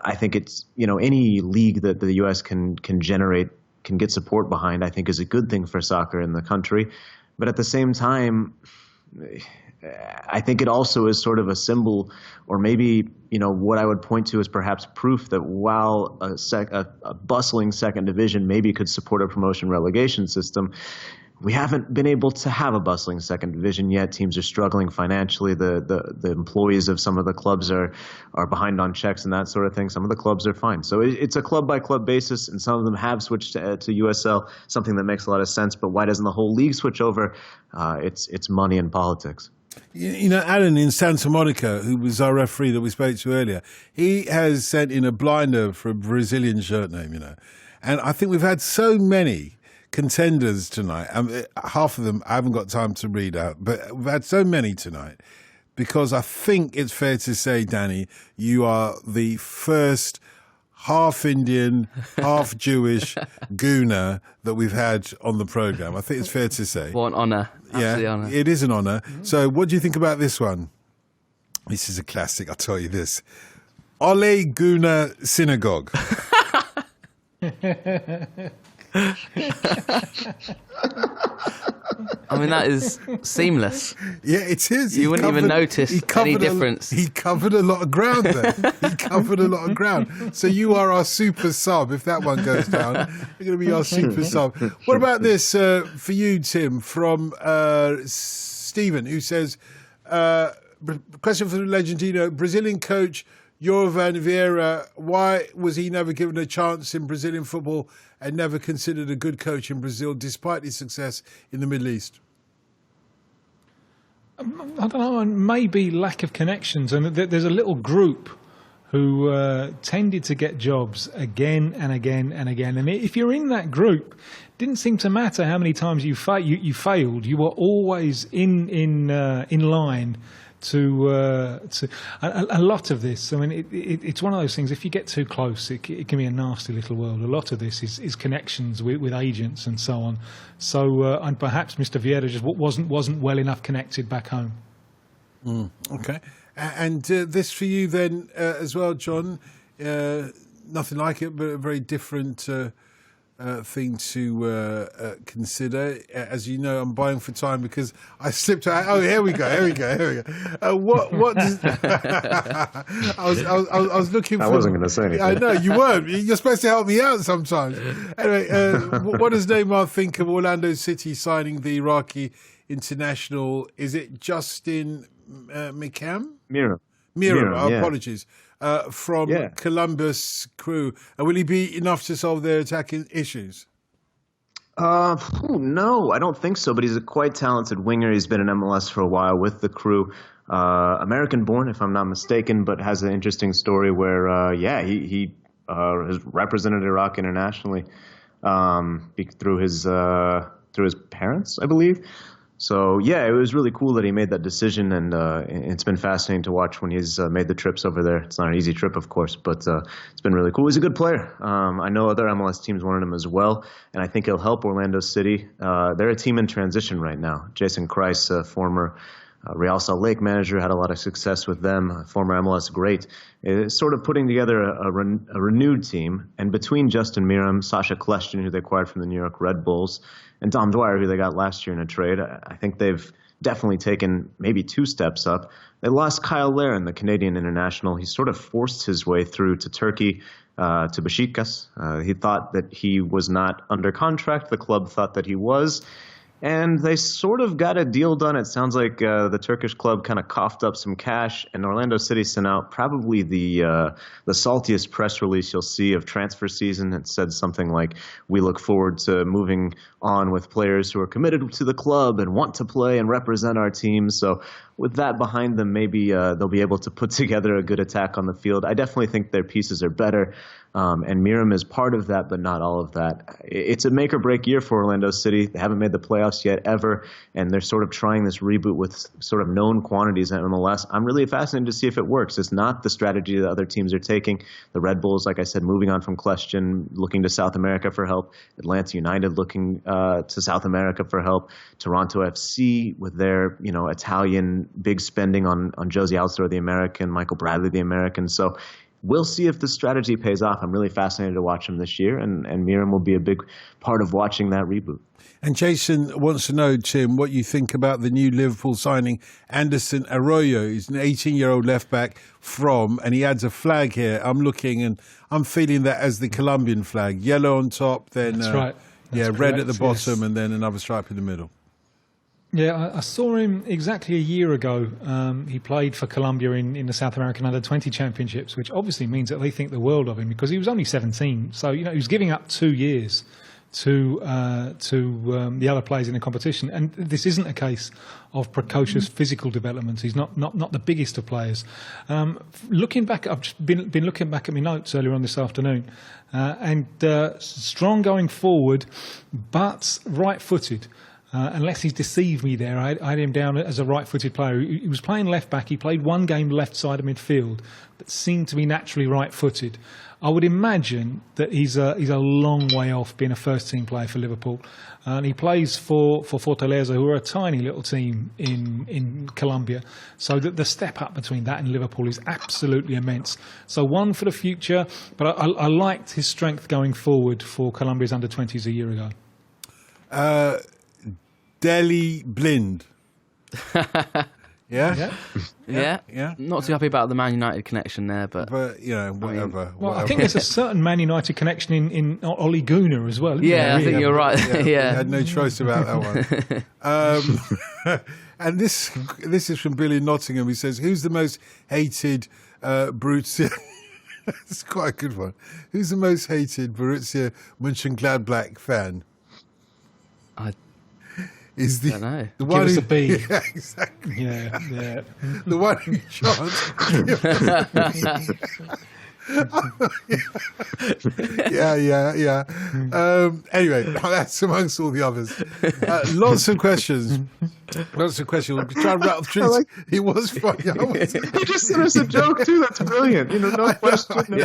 I think it's, any league that the U.S. can generate, can get support behind, I think is a good thing for soccer in the country. But at the same time, I think it also is sort of a symbol, or maybe, what I would point to as perhaps proof that while a bustling second division maybe could support a promotion relegation system, we haven't been able to have a bustling second division yet. Teams are struggling financially. The employees of some of the clubs are behind on checks and that sort of thing. Some of the clubs are fine. So it's a club-by-club basis, and some of them have switched to USL, something that makes a lot of sense. But why doesn't the whole league switch over? It's money and politics. Alan in Santa Monica, who was our referee that we spoke to earlier, he has sent in a blinder for a Brazilian shirt name, And I think we've had so many contenders tonight. Half of them I haven't got time to read out, but we've had so many tonight because I think it's fair to say, Danny, you are the first half Indian, half Jewish gooner that we've had on the programme. I think it's fair to say. What an honour. Absolutely honour. It is an honour. So what do you think about this one? This is a classic, I'll tell you this. Ole Guna Synagogue. I mean, that is seamless. Yeah, it is. You wouldn't even notice any difference. He covered a lot of ground there. He covered a lot of ground. So you are our super sub. If that one goes down, you're going to be our super sub. What about this for you, Tim, from Stephen, who says, question for the Legendio, Brazilian coach Jorvan Vieira, why was he never given a chance in Brazilian football and never considered a good coach in Brazil despite his success in the Middle East? I don't know, maybe lack of connections. And there's a little group who tended to get jobs again and again and again. And if you're in that group, it didn't seem to matter how many times you failed. You were always in line to a lot of this. I mean, it's one of those things. If you get too close, it can be a nasty little world. A lot of this is connections with agents and so on. So and perhaps Mr. Vieira just wasn't well enough connected back home. Okay, and this for you then as well, John. Nothing like it, but a very different thing to consider. As you know, I'm buying for time because I slipped out. Oh, here we go. What does, I was looking for... I wasn't going to say anything. I know, you weren't. You're supposed to help me out sometimes. Anyway, what does Neiiighmar think of Orlando City signing the Iraqi international? Is it Justin Beckham? Miram, apologies. From Columbus Crew. Will he be enough to solve their attacking issues? No, I don't think so, but he's a quite talented winger. He's been in MLS for a while with the Crew. American-born, if I'm not mistaken, but has an interesting story where, he has represented Iraq internationally through his parents, I believe. So, yeah, it was really cool that he made that decision, and it's been fascinating to watch when he's made the trips over there. It's not an easy trip, of course, but it's been really cool. He's a good player. I know other MLS teams wanted him as well, and I think he'll help Orlando City. They're a team in transition right now. Jason Kreis, former Real Salt Lake manager, had a lot of success with them, former MLS great. It's sort of putting together a renewed team, and between Justin Miram, Sasha Kleshtin, who they acquired from the New York Red Bulls, and Dom Dwyer, who they got last year in a trade, I think they've definitely taken maybe 2 steps up. They lost Kyle Larin, the Canadian international. He sort of forced his way through to Turkey, to Besiktas. He thought that he was not under contract. The club thought that he was. And they sort of got a deal done. It sounds like the Turkish club kind of coughed up some cash, and Orlando City sent out probably the saltiest press release you'll see of transfer season. It said something like, "We look forward to moving on with players who are committed to the club and want to play and represent our team." So with that behind them, maybe they'll be able to put together a good attack on the field. I definitely think their pieces are better. And Neiighmar is part of that, but not all of that. It's a make or break year for Orlando City. They haven't made the playoffs yet ever, and they're sort of trying this reboot with sort of known quantities at MLS. I'm really fascinated to see if it works. It's not the strategy that other teams are taking. The Red Bulls, like I said, moving on from Question, looking to South America for help. Atlanta United looking to South America for help. Toronto FC with their Italian big spending on Josie Altidore, the American, Michael Bradley, the American. So we'll see if the strategy pays off. I'm really fascinated to watch him this year, and Neiighmar will be a big part of watching that reboot. And Jason wants to know, Tim, what you think about the new Liverpool signing, Anderson Arroyo. He's an 18-year-old left-back and he adds a flag here. I'm looking and I'm feeling that as the Colombian flag. Yellow on top, then That's right. That's red correct, at the bottom, yes. And then another stripe in the middle. Yeah, I saw him exactly a year ago. He played for Colombia in the South American Under-20 Championships, which obviously means that they think the world of him because he was only 17. So, he was giving up 2 years to the other players in the competition. And this isn't a case of precocious physical development. He's not the biggest of players. Looking back, I've just been looking back at my notes earlier on this afternoon, and strong going forward, but right-footed. Unless he's deceived me there, I had him down as a right-footed player. He was playing left-back. He played one game left side of midfield, but seemed to be naturally right-footed. I would imagine that he's a long way off being a first-team player for Liverpool. And he plays for Fortaleza, who are a tiny little team in Colombia. So the step up between that and Liverpool is absolutely immense. So one for the future, but I liked his strength going forward for Colombia's under-20s a year ago. Deli Blind. Yeah? Yeah. Not too happy about the Man United connection there, but whatever. I think there's a certain Man United connection in Ole Gunnar as well. Yeah, I think you're right. Yeah. I had no choice about that one. And this is from Billy Nottingham. He says, who's the most hated Borussia... It's quite a good one. Who's the most hated Borussia Mönchengladbach fan? Is the, I don't know. the one Give us who, a B. Yeah, exactly. Yeah. The one who chants. Yeah. Anyway, that's amongst all the others. Lots of questions. We'll try and rattle through. He was funny. He just sent us a joke too. That's brilliant. No question.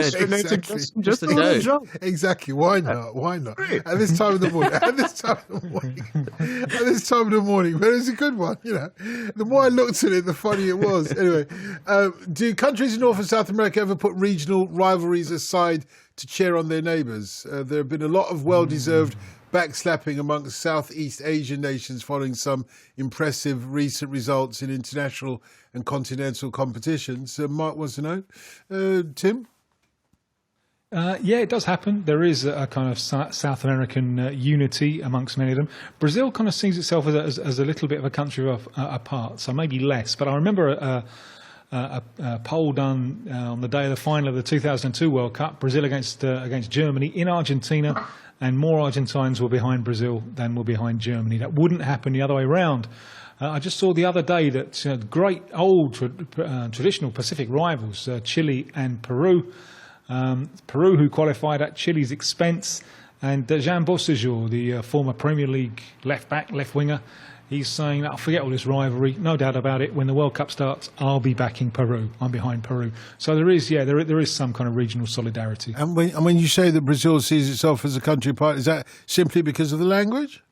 Just a joke. Exactly. Why not? Great. At this time of the morning. At this time of the morning. But it's a good one. The more I looked at it, the funnier it was. Anyway, do countries in North and South America ever put regional rivalries aside to cheer on their neighbours? There have been a lot of well-deserved backslapping amongst Southeast Asian nations following some impressive recent results in international and continental competitions. Mark wants to know. Tim? Yeah, it does happen. There is a kind of South American unity amongst many of them. Brazil kind of sees itself as a little bit of a country apart, so maybe less. But I remember a poll done on the day of the final of the 2002 World Cup, Brazil against Germany in Argentina, and more Argentines were behind Brazil than were behind Germany. That wouldn't happen the other way around. I just saw the other day that great old traditional Pacific rivals, Chile and Peru, Peru who qualified at Chile's expense, and Jean Bossejour, the former Premier League left-back, left-winger, he's saying, I'll forget all this rivalry, no doubt about it. When the World Cup starts, I'll be backing Peru. I'm behind Peru. So there is some kind of regional solidarity. And when you say that Brazil sees itself as a country apart, is that simply because of the language?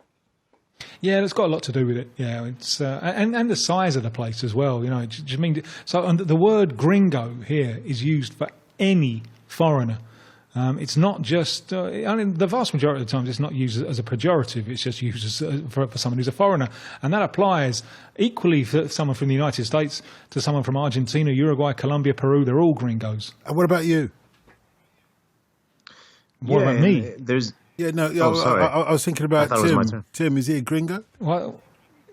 Yeah, it's got a lot to do with it. Yeah, it's and the size of the place as well. The word gringo here is used for any foreigner. It's not just, the vast majority of the times it's not used as a pejorative, it's just used for someone who's a foreigner. And that applies equally for someone from the United States to someone from Argentina, Uruguay, Colombia, Peru. They're all gringos. And what about you? What about me? Sorry. I was thinking about Tim. Tim, is he a gringo? Well,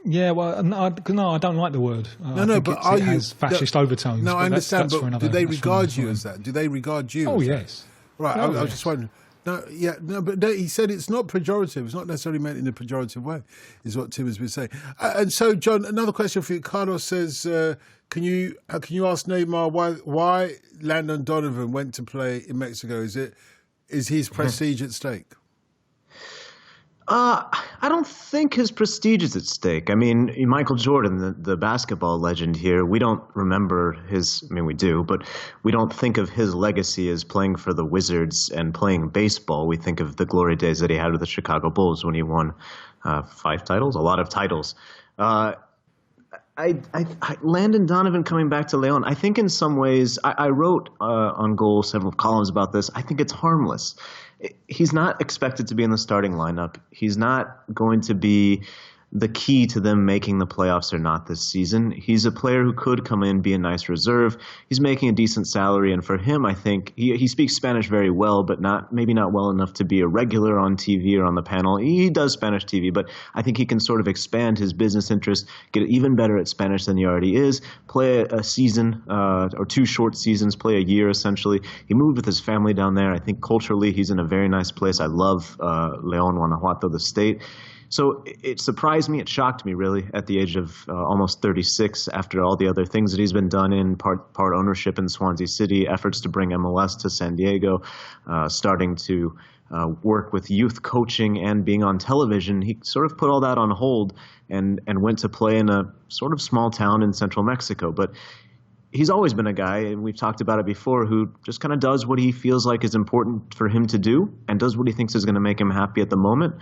yeah, no, I don't like the word. But are you... has fascist overtones. No, I understand, but do they regard you as that? Do they regard you as that? Yes. Right, I was just wondering. He said it's not pejorative. It's not necessarily meant in a pejorative way, is what Tim has been saying. And so, John, another question for you. Carlos says, can you ask Neiighmar why Landon Donovan went to play in Mexico? Is it Is his prestige at stake? I don't think his prestige is at stake. I mean, Michael Jordan, the basketball legend here, we don't remember we do, but we don't think of his legacy as playing for the Wizards and playing baseball. We think of the glory days that he had with the Chicago Bulls when he won 5 titles, a lot of titles. Landon Donovan coming back to Leon, I think in some ways, I wrote on Goal several columns about this. I think it's harmless. He's not expected to be in the starting lineup. He's not going to be the key to them making the playoffs or not this season. He's a player who could come in, be a nice reserve. He's making a decent salary, and for him, I think he speaks Spanish very well, but maybe not well enough to be a regular on TV or on the panel. He does Spanish TV, but I think he can sort of expand his business interest, get even better at Spanish than he already is, play a season or 2 short seasons, play a year essentially. He moved with his family down there. I think culturally he's in a very nice place. I love León, Guanajuato, the state. So it surprised me, it shocked me really at the age of almost 36 after all the other things that he's been done in, part ownership in Swansea City, efforts to bring MLS to San Diego, starting to work with youth coaching and being on television. He sort of put all that on hold and went to play in a sort of small town in central Mexico. But he's always been a guy, and we've talked about it before, who just kind of does what he feels like is important for him to do and does what he thinks is going to make him happy at the moment.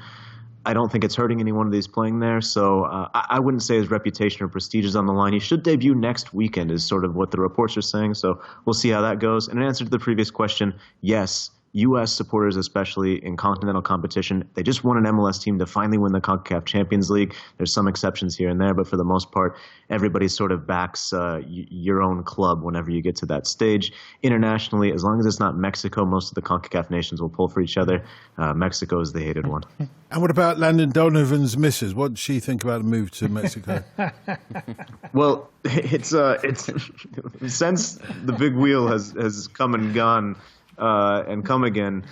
I don't think it's hurting any one of these playing there, so I wouldn't say his reputation or prestige is on the line. He should debut next weekend is sort of what the reports are saying, so we'll see how that goes. And in answer to the previous question, yes, U.S. supporters, especially in continental competition, they just want an MLS team to finally win the CONCACAF Champions League. There's some exceptions here and there, but for the most part, everybody sort of backs your own club whenever you get to that stage. Internationally, as long as it's not Mexico, most of the CONCACAF nations will pull for each other. Mexico is the hated one. And what about Landon Donovan's missus? What does she think about a move to Mexico? Well, it's since the big wheel has come and gone, and come again.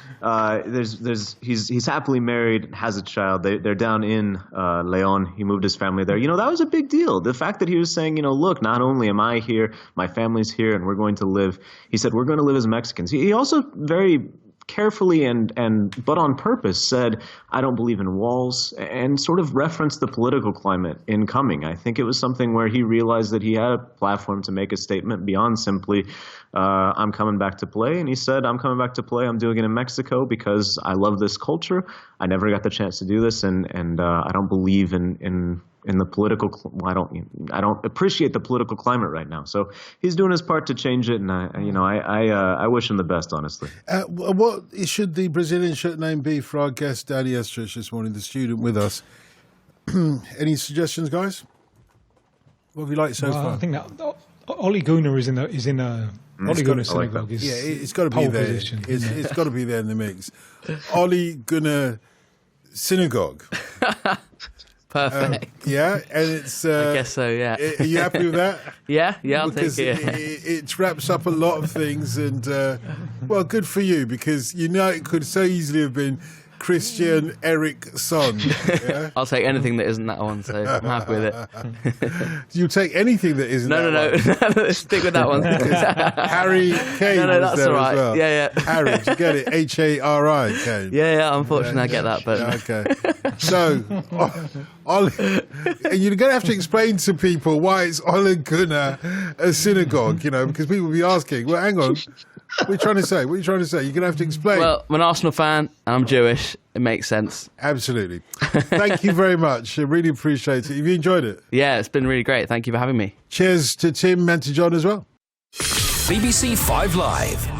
He's happily married, has a child. They're down in León. He moved his family there. That was a big deal. The fact that he was saying, look, not only am I here, my family's here, and we're going to live. He said we're going to live as Mexicans. He also very carefully but on purpose said, I don't believe in walls, and sort of referenced the political climate incoming. I think it was something where he realized that he had a platform to make a statement beyond simply, I'm coming back to play. And he said, I'm coming back to play. I'm doing it in Mexico because I love this culture. I never got the chance to do this, and I don't believe in the political. I don't appreciate the political climate right now. So he's doing his part to change it, and I wish him the best, honestly. What should the Brazilian shirt name be for our guest Danny Estrich this morning, the student with us? Any suggestions, guys? What have you liked so far? I think that Ole Gunnar is in a Ole Gunnar synagogue. It's got to be there. Position. It's got to be there in the mix. Ole Gunnar synagogue. Perfect. Yeah, and it's. I guess so. Yeah. Are you happy with that? Yeah, I'll take it. It wraps up a lot of things, and well, good for you, because it could so easily have been Christian Eriksson. Yeah? I'll take anything that isn't that one, so I'm happy with it. You'll take anything that isn't that one? No, stick with that one. Harry Kane was that's there all right. as well. Yeah. Harry, did you get it? H-A-R-I, Kane. Yeah, unfortunately I get that, but... Okay. So, you're going to have to explain to people why it's Ole Gunnar a synagogue, because people will be asking, well, hang on, what are you trying to say? You're going to have to explain. Well, I'm an Arsenal fan and I'm Jewish. It makes sense. Absolutely. Thank you very much. I really appreciate it. Have you enjoyed it? Yeah, it's been really great. Thank you for having me. Cheers to Tim and to John as well. BBC 5 Live.